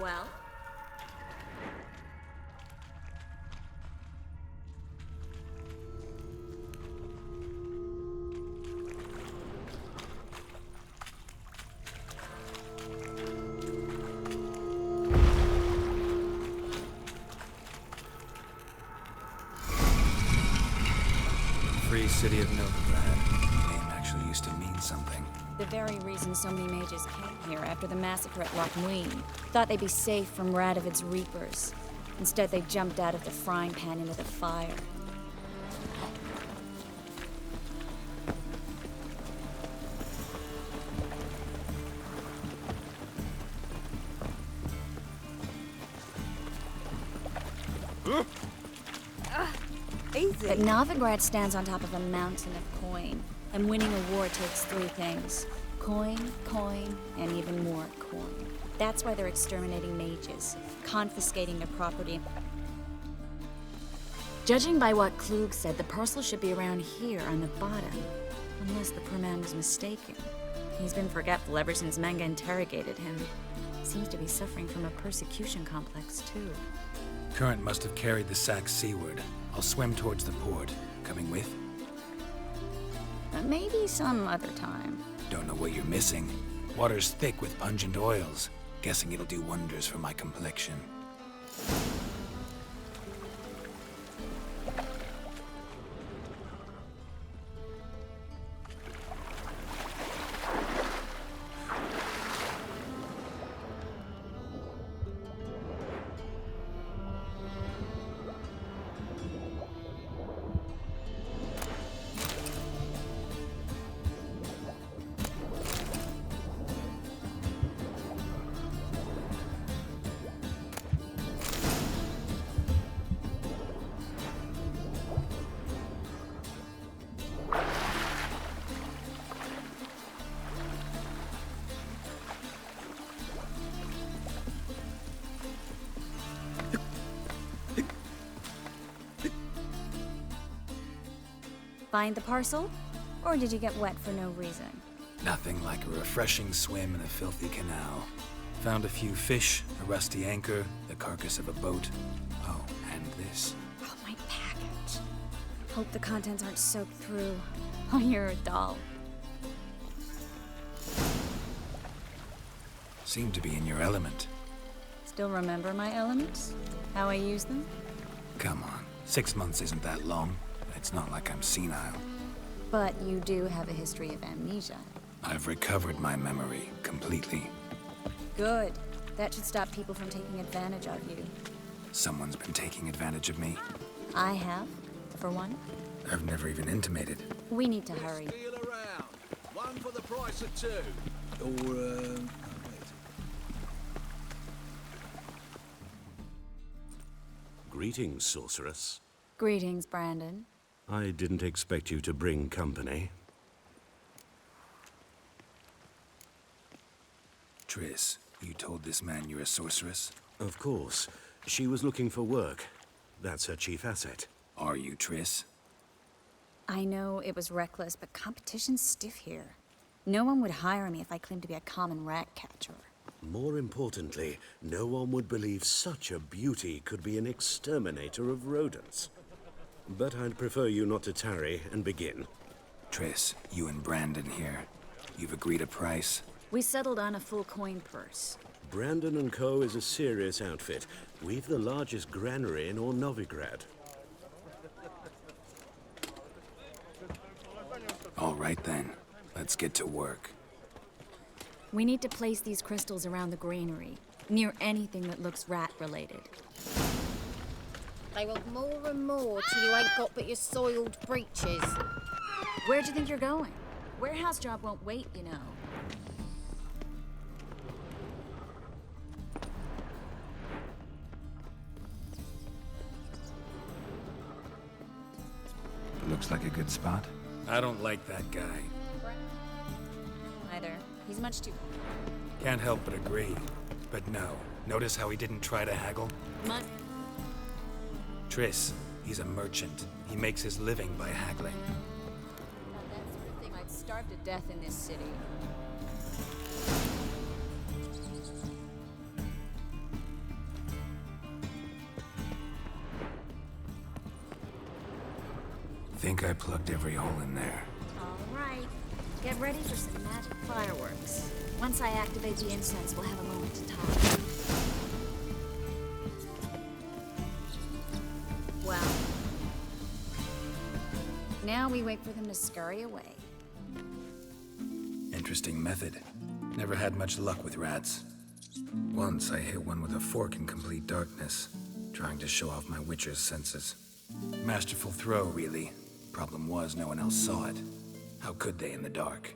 [SPEAKER 17] Well?
[SPEAKER 2] Free city of Novigrad. The name actually used to mean something.
[SPEAKER 17] The very reason so many mages came here after the massacre at Loch Muin. Thought they'd be safe from Radovid's reapers. Instead, they jumped out of the frying pan into the fire.
[SPEAKER 16] Easy.
[SPEAKER 17] But Novigrad stands on top of a mountain of coin. And winning a war takes three things. Coin, coin, and even more coin. That's why they're exterminating mages, confiscating their property. Judging by what Klug said, the parcel should be around here on the bottom. Unless the poor man was mistaken. He's been forgetful ever since Manga interrogated him. Seems to be suffering from a persecution complex, too.
[SPEAKER 2] Current must have carried the sack seaward. I'll swim towards the port. Coming with?
[SPEAKER 17] Maybe some other time.
[SPEAKER 2] Don't know what you're missing. Water's thick with pungent oils. Guessing it'll do wonders for my complexion.
[SPEAKER 17] Find the parcel? Or did you get wet for no reason?
[SPEAKER 2] Nothing like a refreshing swim in a filthy canal. Found a few fish, a rusty anchor, the carcass of a boat. Oh, and this.
[SPEAKER 17] Oh, my package. Hope the contents aren't soaked through. Oh, you're a doll.
[SPEAKER 2] Seem to be in your element.
[SPEAKER 17] Still remember my elements? How I use them?
[SPEAKER 2] Come on, 6 months isn't that long. It's not like I'm senile.
[SPEAKER 17] But you do have a history of amnesia.
[SPEAKER 2] I've recovered my memory completely.
[SPEAKER 17] Good. That should stop people from taking advantage of you.
[SPEAKER 2] Someone's been taking advantage of me.
[SPEAKER 17] I have, for one.
[SPEAKER 2] I've never even intimated.
[SPEAKER 17] We need to hurry.
[SPEAKER 19] One for the price of two.
[SPEAKER 3] Or, wait. Greetings, sorceress.
[SPEAKER 17] Greetings, Brandon.
[SPEAKER 3] I didn't expect you to bring company.
[SPEAKER 2] Triss, you told this man you're a sorceress?
[SPEAKER 3] Of course. She was looking for work. That's her chief asset.
[SPEAKER 2] Are you, Triss?
[SPEAKER 17] I know it was reckless, but competition's stiff here. No one would hire me if I claimed to be a common rat catcher.
[SPEAKER 3] More importantly, no one would believe such a beauty could be an exterminator of rodents. But I'd prefer you not to tarry and begin.
[SPEAKER 2] Triss, you and Brandon here. You've agreed a price?
[SPEAKER 17] We settled on a full coin purse.
[SPEAKER 3] Brandon & Co. is a serious outfit. We've the largest granary in all Novigrad.
[SPEAKER 2] All right then. Let's get to work.
[SPEAKER 17] We need to place these crystals around the granary, near anything that looks rat-related.
[SPEAKER 8] They want more and more till you ain't got but your soiled breeches.
[SPEAKER 17] Where do you think you're going? Warehouse job won't wait, you know.
[SPEAKER 2] Looks like a good spot. I don't like that guy.
[SPEAKER 17] Either. He's much too...
[SPEAKER 2] Can't help but agree. But no. Notice how he didn't try to haggle? Triss, he's a merchant. He makes his living by haggling.
[SPEAKER 17] That sort of thing, I'd starve to death in this city.
[SPEAKER 2] Think I plugged every hole in there.
[SPEAKER 17] All right. Get ready for some magic fireworks. Once I activate the incense, we'll have a moment to talk. Well, now we wait for them to scurry away.
[SPEAKER 2] Interesting method. Never had much luck with rats. Once I hit one with a fork in complete darkness, trying to show off my witcher's senses. Masterful throw, really. Problem was, no one else saw it. How could they in the dark?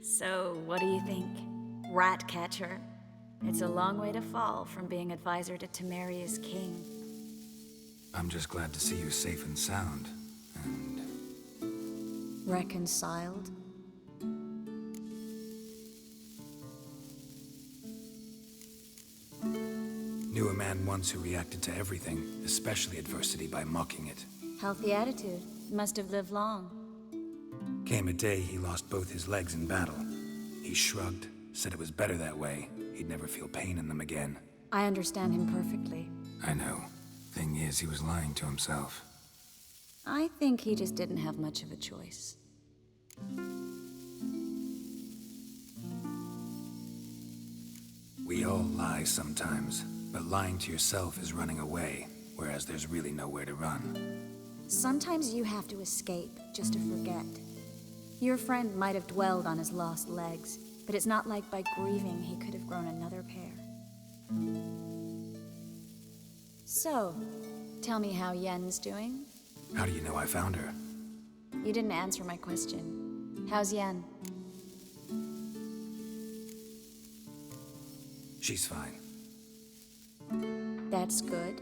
[SPEAKER 17] So, what do you think? Rat catcher? It's a long way to fall from being advisor to Temeria's king.
[SPEAKER 2] I'm just glad to see you safe and sound, and...
[SPEAKER 17] Reconciled?
[SPEAKER 2] Knew a man once who reacted to everything, especially adversity, by mocking it.
[SPEAKER 17] Healthy attitude. Must have lived long.
[SPEAKER 2] Came a day he lost both his legs in battle. He shrugged, said it was better that way. He'd never feel pain in them again.
[SPEAKER 17] I understand him perfectly.
[SPEAKER 2] I know. Thing is, he was lying to himself.
[SPEAKER 17] I think he just didn't have much of a choice.
[SPEAKER 2] We all lie sometimes, but lying to yourself is running away, whereas there's really nowhere to run.
[SPEAKER 17] Sometimes you have to escape, just to forget. Your friend might have dwelled on his lost legs, but it's not like by grieving he could have grown another pair. So, tell me how Yen's doing?
[SPEAKER 2] How do you know I found her?
[SPEAKER 17] You didn't answer my question. How's Yen?
[SPEAKER 2] She's fine.
[SPEAKER 17] That's good.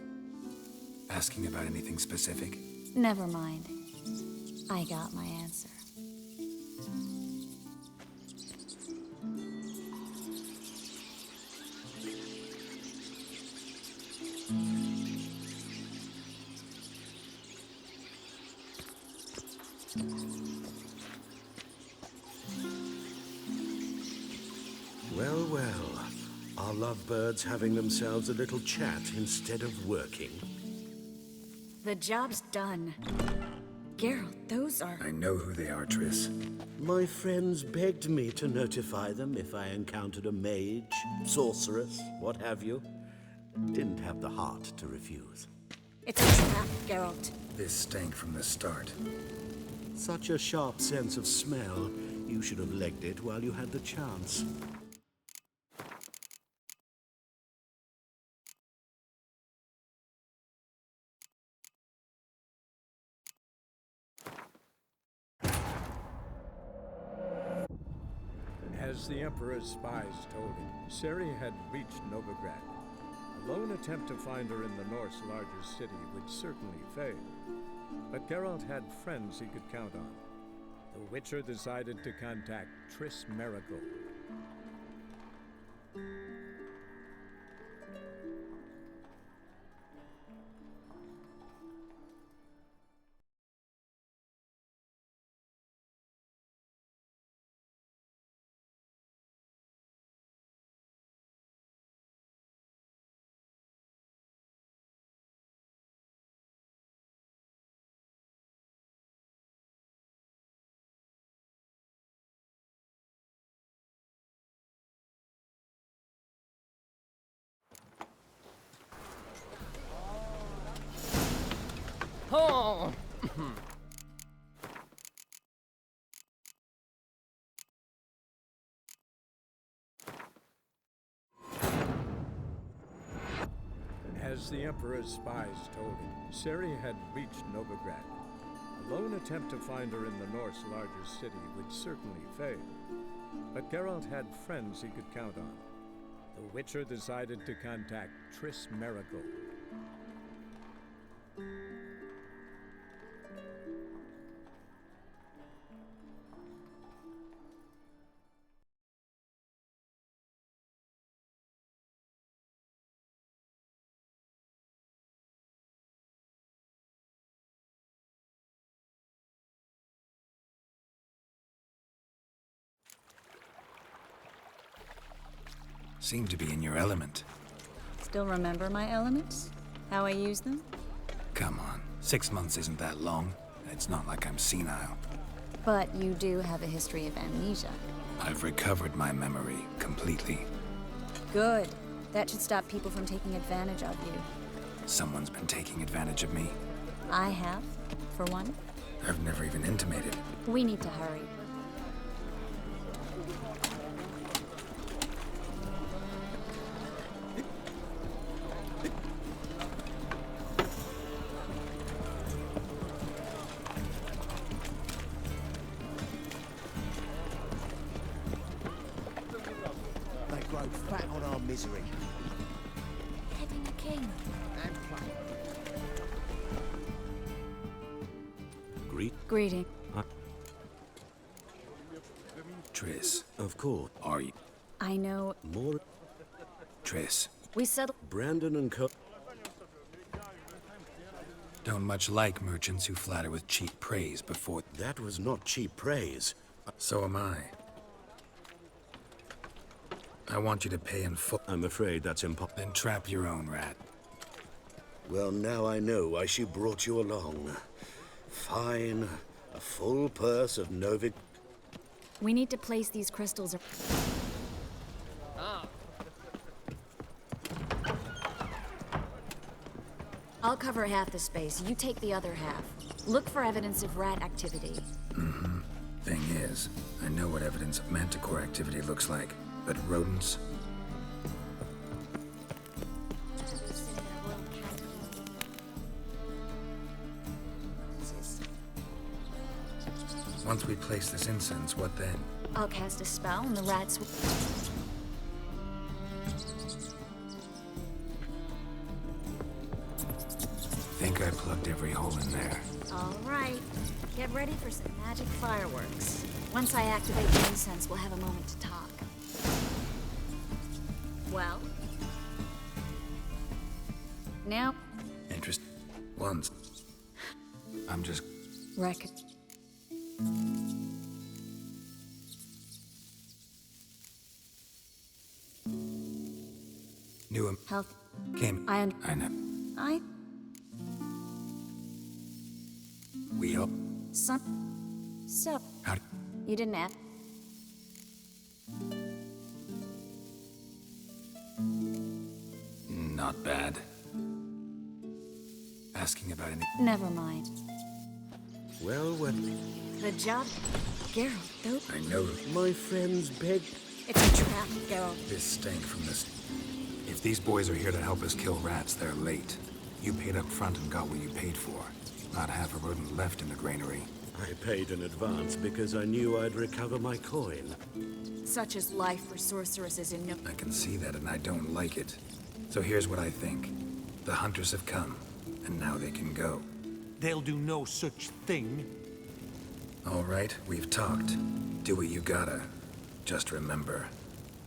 [SPEAKER 2] Asking about anything specific?
[SPEAKER 17] Never mind. I got my answer.
[SPEAKER 3] Well, well. Are lovebirds having themselves a little chat instead of working?
[SPEAKER 17] The job's done. Geralt, those are...
[SPEAKER 2] I know who they are, Triss.
[SPEAKER 3] My friends begged me to notify them if I encountered a mage, sorceress, what have you. Didn't have the heart to refuse.
[SPEAKER 17] It's a trap, Geralt.
[SPEAKER 2] This stank from the start.
[SPEAKER 3] Such a sharp sense of smell. You should have legged it while you had the chance.
[SPEAKER 10] As the Emperor's spies told him, Ciri had reached Novigrad. A lone attempt to find her in the North's largest city would certainly fail. But Geralt had friends he could count on. The Witcher decided to contact Triss Merigold.
[SPEAKER 7] Oh!
[SPEAKER 10] As the Emperor's spies told him, Ciri had reached Novigrad. A lone attempt to find her in the North's largest city would certainly fail. But Geralt had friends he could count on. The Witcher decided to contact Triss Merigold.
[SPEAKER 2] Seem to be in your element.
[SPEAKER 17] Still remember my elements? How I use them?
[SPEAKER 2] Come on, 6 months isn't that long. It's not like I'm senile.
[SPEAKER 17] But you do have a history of amnesia.
[SPEAKER 2] I've recovered my memory completely.
[SPEAKER 17] Good. That should stop people from taking advantage of you.
[SPEAKER 2] Someone's been taking advantage of me.
[SPEAKER 17] I have, for one.
[SPEAKER 2] I've never even intimated.
[SPEAKER 17] We need to hurry.
[SPEAKER 12] They grow fat on our misery.
[SPEAKER 17] Heading a king.
[SPEAKER 12] And play.
[SPEAKER 17] Greeting.
[SPEAKER 2] Triss.
[SPEAKER 3] Of course.
[SPEAKER 2] Are you?
[SPEAKER 17] I know.
[SPEAKER 3] More.
[SPEAKER 2] Triss.
[SPEAKER 17] We settled.
[SPEAKER 3] Brandon and Co.
[SPEAKER 2] Don't much like merchants who flatter with cheap praise before...
[SPEAKER 3] That was not cheap praise.
[SPEAKER 2] So am I. I want you to pay in full.
[SPEAKER 3] I'm afraid that's impossible.
[SPEAKER 2] Then trap your own rat.
[SPEAKER 3] Well, now I know why she brought you along. Fine. A full purse of Novigrad.
[SPEAKER 17] We need to place these crystals. I'll cover half the space. You take the other half. Look for evidence of rat activity.
[SPEAKER 2] Mm-hmm. Thing is, I know what evidence of manticore activity looks like, but rodents? Once we place this incense, what then?
[SPEAKER 17] I'll cast a spell and the rats will...
[SPEAKER 2] Think I plugged every hole in there.
[SPEAKER 17] All right. Get ready for some magic fireworks. Once I activate the incense, we'll have a moment to talk. Well? Now?
[SPEAKER 2] Interest. Once. I'm just...
[SPEAKER 17] Reckon.
[SPEAKER 2] Knew him.
[SPEAKER 17] Health.
[SPEAKER 2] Came.
[SPEAKER 17] I
[SPEAKER 2] know. We hope.
[SPEAKER 17] So.
[SPEAKER 2] How...
[SPEAKER 17] You didn't ask.
[SPEAKER 2] Not bad. Asking about any...
[SPEAKER 17] Never mind.
[SPEAKER 3] Well, what...
[SPEAKER 17] The job... Geralt, though...
[SPEAKER 2] I know.
[SPEAKER 3] My friends beg...
[SPEAKER 17] It's a trap, Geralt.
[SPEAKER 2] This stank from this... If these boys are here to help us kill rats, they're late. You paid up front and got what you paid for. Not half a rodent left in the granary.
[SPEAKER 3] I paid in advance because I knew I'd recover my coin.
[SPEAKER 17] Such is life for sorceresses in no...
[SPEAKER 2] I can see that, and I don't like it. So here's what I think. The hunters have come, and now they can go.
[SPEAKER 15] They'll do no such thing.
[SPEAKER 2] All right, we've talked. Do what you gotta. Just remember,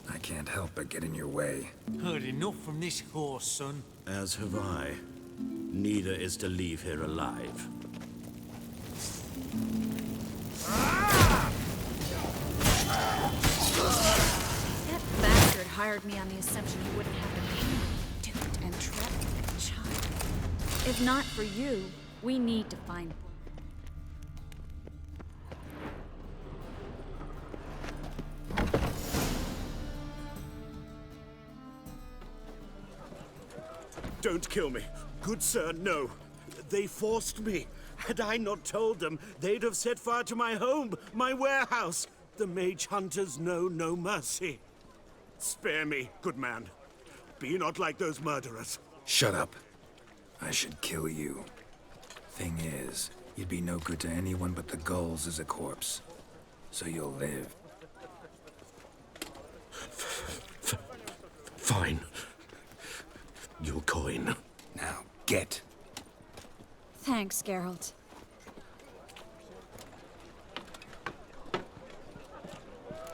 [SPEAKER 2] I can't help but get in your way.
[SPEAKER 15] Heard enough from this horse, son.
[SPEAKER 3] As have I. Neither is to leave here alive.
[SPEAKER 17] That bastard hired me on the assumption he wouldn't have to pay me. Duped and trapped like a child. If not for you, we need to find...
[SPEAKER 3] Don't kill me. Good sir, no. They forced me. Had I not told them, they'd have set fire to my home, my warehouse. The mage hunters know no mercy. Spare me, good man. Be not like those murderers.
[SPEAKER 2] Shut up. I should kill you. Thing is, you'd be no good to anyone but the gulls as a corpse. So you'll live.
[SPEAKER 3] Fine. Your coin.
[SPEAKER 2] Now, get.
[SPEAKER 17] Thanks, Geralt.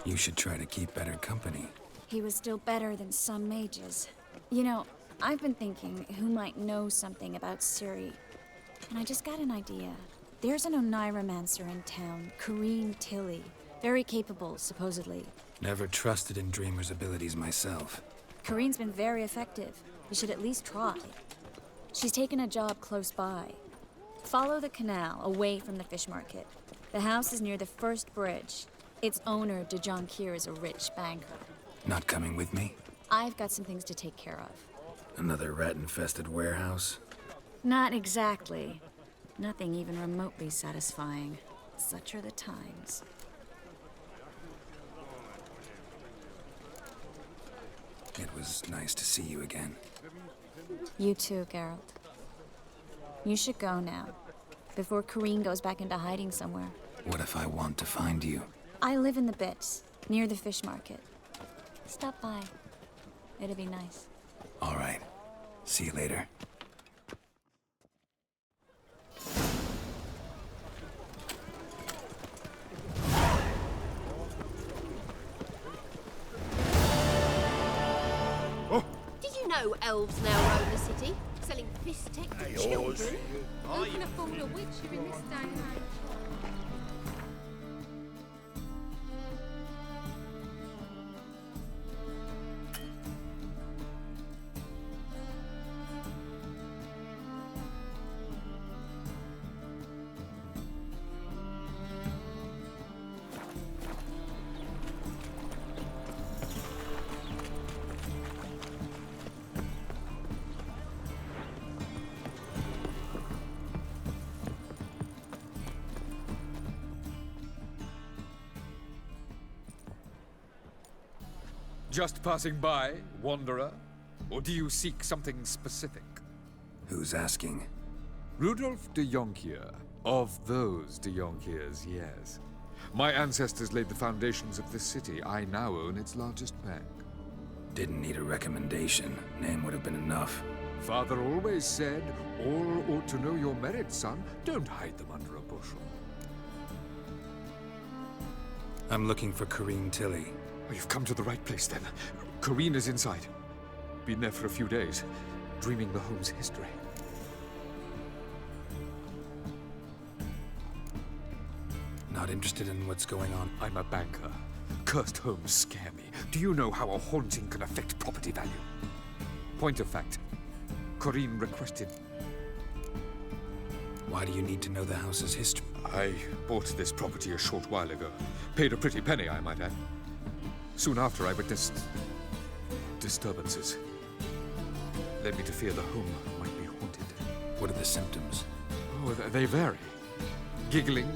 [SPEAKER 2] You should try to keep better company.
[SPEAKER 17] He was still better than some mages. You know, I've been thinking who might know something about Ciri. And I just got an idea. There's an Oneiromancer in town, Corrine Tilly. Very capable, supposedly.
[SPEAKER 2] Never trusted in Dreamer's abilities myself.
[SPEAKER 17] Corrine's been very effective. You should at least try. She's taken a job close by. Follow the canal, away from the fish market. The house is near the first bridge. Its owner, de Jonquier, is a rich banker.
[SPEAKER 2] Not coming with me?
[SPEAKER 17] I've got some things to take care of.
[SPEAKER 2] Another rat-infested warehouse?
[SPEAKER 17] Not exactly. Nothing even remotely satisfying. Such are the times.
[SPEAKER 2] It was nice to see you again.
[SPEAKER 17] You too, Geralt. You should go now, before Corrine goes back into hiding somewhere.
[SPEAKER 2] What if I want to find you?
[SPEAKER 17] I live in the Bits, near the fish market. Stop by. It'd be nice.
[SPEAKER 2] All right. See you later.
[SPEAKER 8] know elves now roam the city, selling fish-tech to children.
[SPEAKER 6] Who can afford a witcher in this day and age?
[SPEAKER 7] Just passing by, wanderer? Or do you seek something specific?
[SPEAKER 2] Who's asking?
[SPEAKER 7] Rudolf de Jonkier. Of those de Jonkiers, yes. My ancestors laid the foundations of this city. I now own its largest bank.
[SPEAKER 2] Didn't need a recommendation. Name would have been enough.
[SPEAKER 7] Father always said, all ought to know your merits, son. Don't hide them under a bushel.
[SPEAKER 2] I'm looking for Corrine Tilly.
[SPEAKER 7] Oh, you've come to the right place, then. Corrine is inside. Been there for a few days, dreaming the home's history.
[SPEAKER 2] Not interested in what's going on?
[SPEAKER 7] I'm a banker. Cursed homes scare me. Do you know how a haunting can affect property value? Point of fact, Corrine requested...
[SPEAKER 2] Why do you need to know the house's history?
[SPEAKER 7] I bought this property a short while ago. Paid a pretty penny, I might add. Soon after, I witnessed disturbances. Led me to fear the home might be haunted.
[SPEAKER 2] What are the symptoms?
[SPEAKER 7] Oh, they vary. Giggling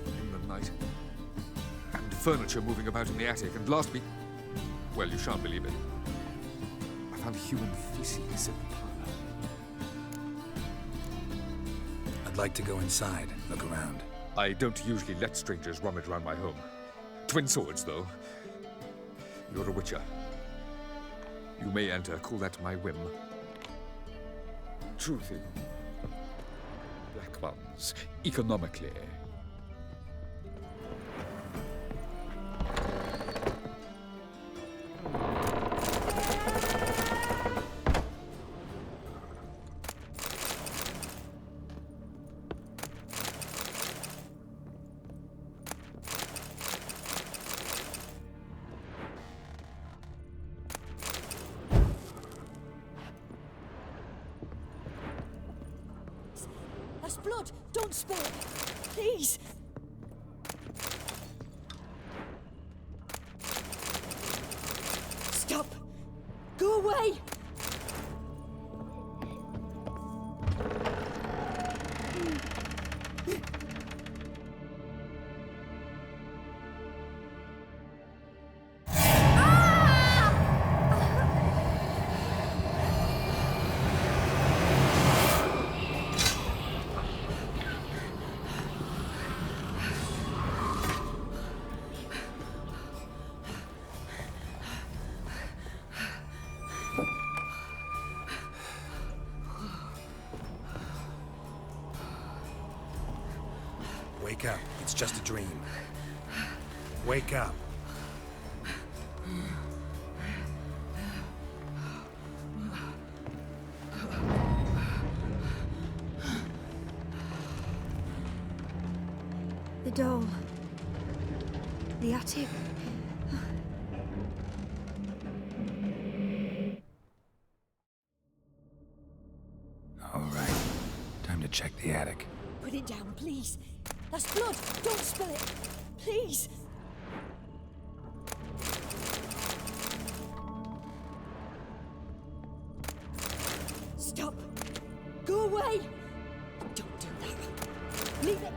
[SPEAKER 7] in the night. And furniture moving about in the attic. And last week... Well, you shan't believe it. I found human feces in the parlor.
[SPEAKER 2] I'd like to go inside, look around.
[SPEAKER 7] I don't usually let strangers rummage around my home. Twin swords, though. You're a witcher. You may enter, call that my whim. Truth in black ones, economically.
[SPEAKER 13] That's blood! Don't spill it! Please! Stop! Go away!
[SPEAKER 2] Wake up. It's just a dream. Wake up.
[SPEAKER 6] The doll. The attic.
[SPEAKER 2] All right. Time to check the attic.
[SPEAKER 13] Put it down, please. That's blood! Don't spill it! Please! Stop! Go away! Don't do that! Leave it!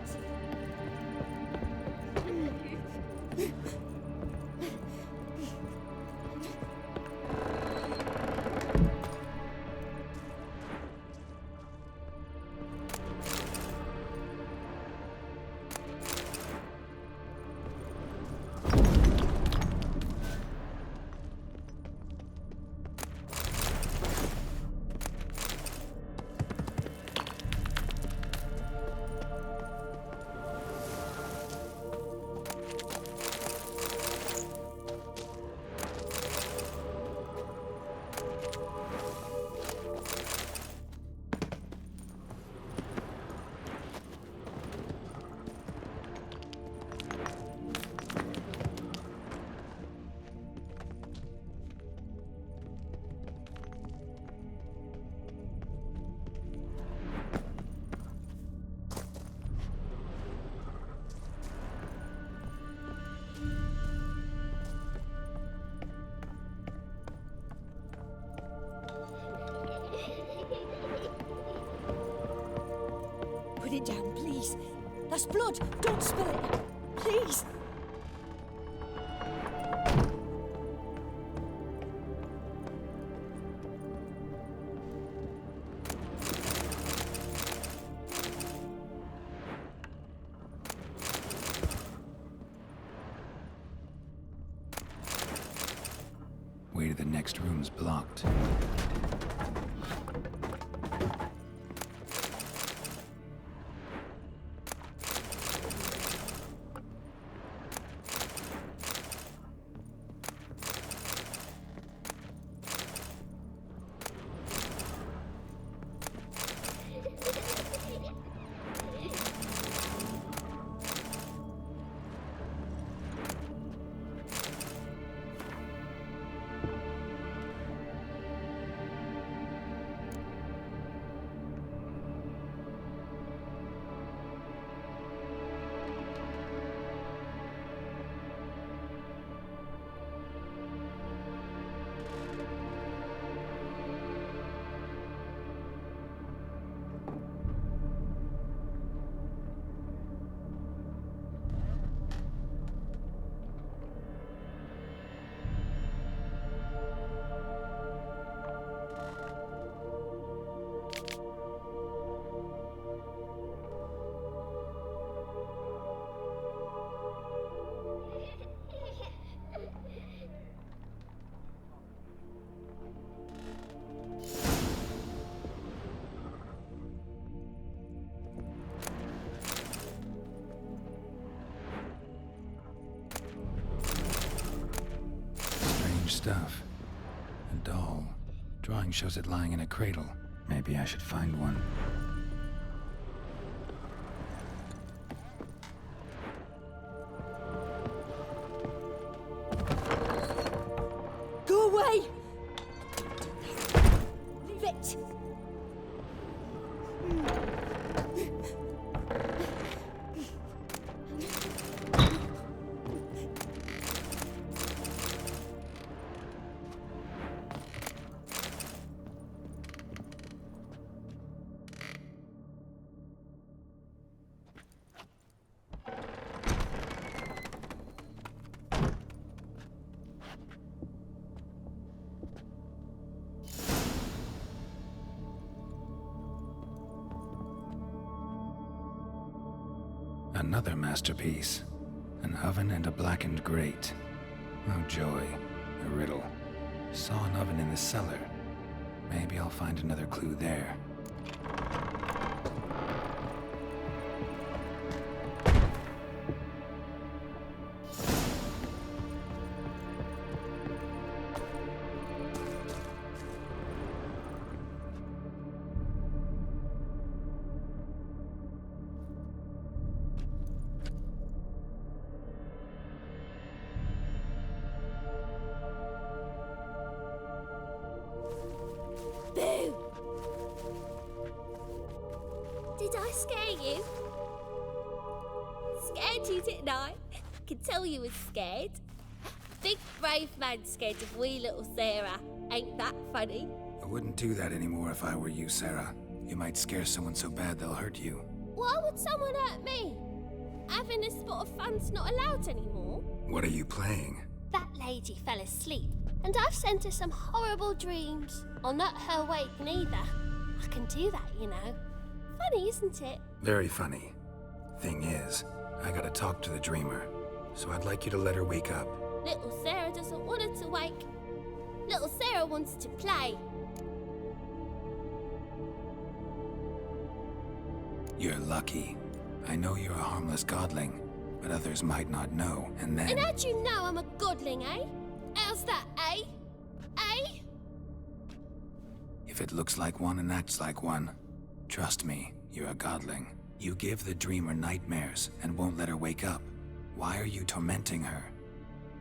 [SPEAKER 13] Put it down, please. That's blood. Don't spill it. Please.
[SPEAKER 2] Way to the next room's blocked. Stuff. A doll. Drawing shows it lying in a cradle. Maybe I should find one.
[SPEAKER 13] Go away! Leave it!
[SPEAKER 2] Another masterpiece. An oven and a blackened grate. Oh joy. A riddle. Saw an oven in the cellar. Maybe I'll find another clue there.
[SPEAKER 5] Boo! Did I scare you? Scared you, didn't I? Could tell you was scared. Big brave man scared of wee little Sarah. Ain't that funny?
[SPEAKER 2] I wouldn't do that anymore if I were you, Sarah. You might scare someone so bad they'll hurt you.
[SPEAKER 5] Why would someone hurt me? Having a spot of fun's not allowed anymore.
[SPEAKER 2] What are you playing?
[SPEAKER 5] That lady fell asleep, and I've sent her some horrible dreams. I'll not her awake neither. I can do that, you know. Funny, isn't it?
[SPEAKER 2] Very funny. Thing is, I gotta talk to the dreamer, so I'd like you to let her wake up.
[SPEAKER 5] Little Sarah doesn't want her to wake. Little Sarah wants to play.
[SPEAKER 2] You're lucky. I know you're a harmless godling, but others might not know, and then...
[SPEAKER 5] And how'd you know I'm a godling, eh? How's that, eh? Eh?
[SPEAKER 2] If it looks like one and acts like one, trust me, you're a godling. You give the dreamer nightmares and won't let her wake up. Why are you tormenting her?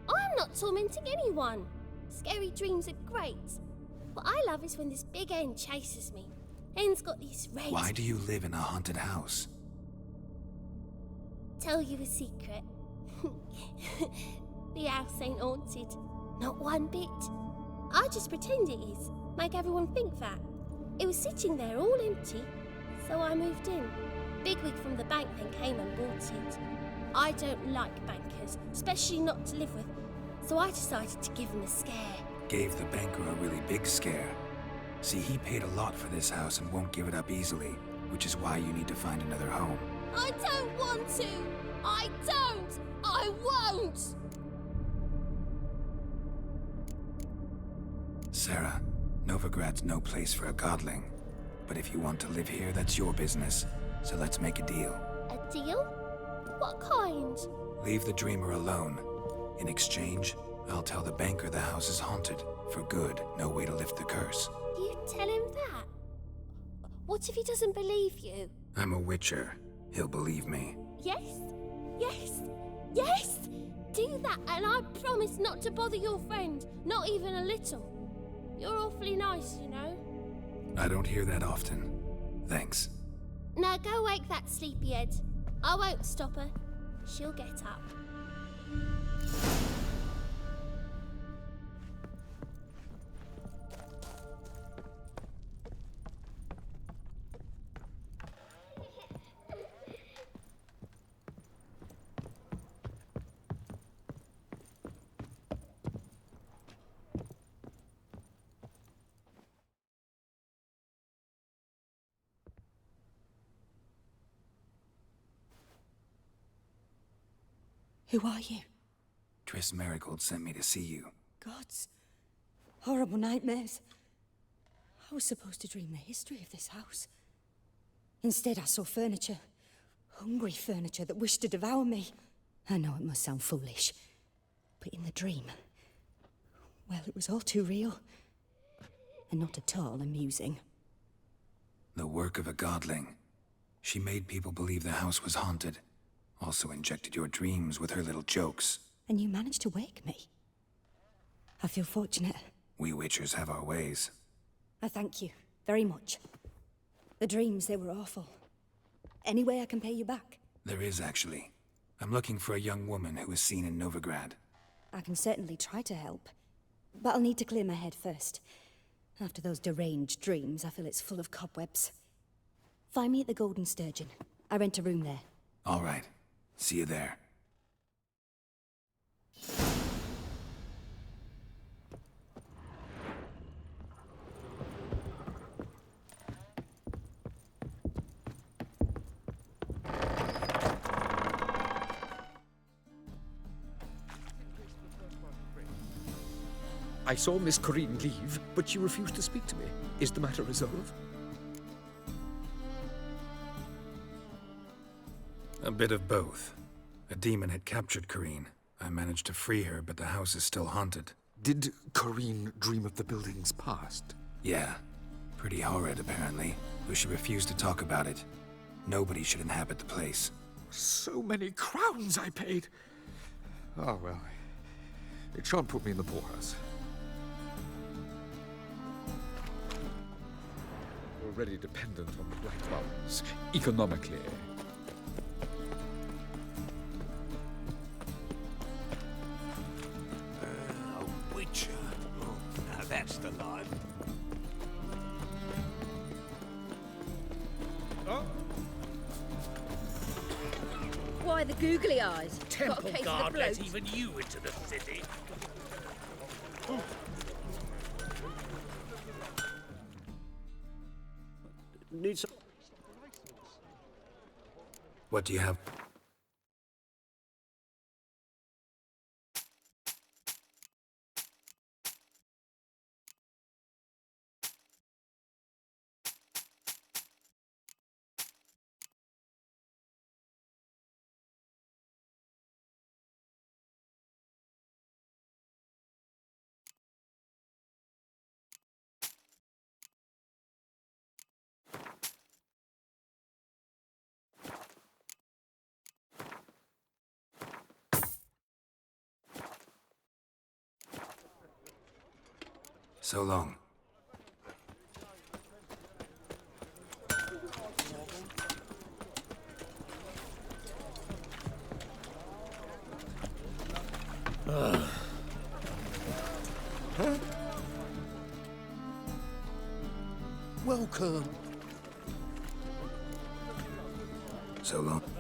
[SPEAKER 5] I'm not tormenting anyone. Scary dreams are great. What I love is when this big hen chases me. Hen's got these red...
[SPEAKER 2] Why do you live in a haunted house?
[SPEAKER 5] Tell you a secret. The house ain't haunted. Not one bit. I just pretend it is. Make everyone think that. It was sitting there all empty, so I moved in. bigwig from the bank then came and bought it. I don't like bankers, especially not to live with, so I decided to give him a scare.
[SPEAKER 2] Gave the banker a really big scare. See, he paid a lot for this house and won't give it up easily, which is why you need to find another home.
[SPEAKER 5] I don't want to! I don't! I won't!
[SPEAKER 2] Sarah, Novigrad's no place for a godling. But if you want to live here, that's your business. So let's make a deal.
[SPEAKER 5] A deal? What kind?
[SPEAKER 2] Leave the dreamer alone. In exchange, I'll tell the banker the house is haunted. For good, no way to lift the curse.
[SPEAKER 5] You tell him that? What if he doesn't believe you?
[SPEAKER 2] I'm a witcher. He'll believe me.
[SPEAKER 5] Yes? Yes? Yes! Do that and I promise not to bother your friend. Not even a little. You're awfully nice, you know.
[SPEAKER 2] I don't hear that often. Thanks.
[SPEAKER 5] Now go wake that sleepyhead. I won't stop her. She'll get up.
[SPEAKER 13] Who are you?
[SPEAKER 2] Triss Marigold sent me to see you.
[SPEAKER 13] Gods. Horrible nightmares. I was supposed to dream the history of this house. Instead, I saw furniture. Hungry furniture that wished to devour me. I know it must sound foolish, but in the dream, well, it was all too real. And not at all amusing.
[SPEAKER 2] The work of a godling. She made people believe the house was haunted. Also injected your dreams with her little jokes.
[SPEAKER 13] And you managed to wake me. I feel fortunate.
[SPEAKER 2] We witchers have our ways.
[SPEAKER 13] I thank you very much. The dreams, they were awful. Any way I can pay you back?
[SPEAKER 2] There is, actually. I'm looking for a young woman who was seen in Novigrad.
[SPEAKER 13] I can certainly try to help. But I'll need to clear my head first. After those deranged dreams, I feel it's full of cobwebs. Find me at the Golden Sturgeon. I rent a room there.
[SPEAKER 2] All right. See you there.
[SPEAKER 7] I saw Miss Corinne leave, but she refused to speak to me. Is the matter resolved?
[SPEAKER 2] A bit of both. A demon had captured Corinne. I managed to free her, but the house is still haunted.
[SPEAKER 7] Did Corinne dream of the building's past?
[SPEAKER 2] Yeah. Pretty horrid, apparently. Though she refused to talk about it. Nobody should inhabit the place.
[SPEAKER 7] So many crowns I paid! Oh, well. It shan't put me in the poorhouse. Already dependent on the Black Mountains, economically.
[SPEAKER 3] A witcher. Oh, now that's the life.
[SPEAKER 8] Oh. Why the googly eyes?
[SPEAKER 19] Temple guard let even you into the city.
[SPEAKER 3] Need some...
[SPEAKER 2] What do you have? So long.
[SPEAKER 20] Huh? Welcome.
[SPEAKER 2] So long.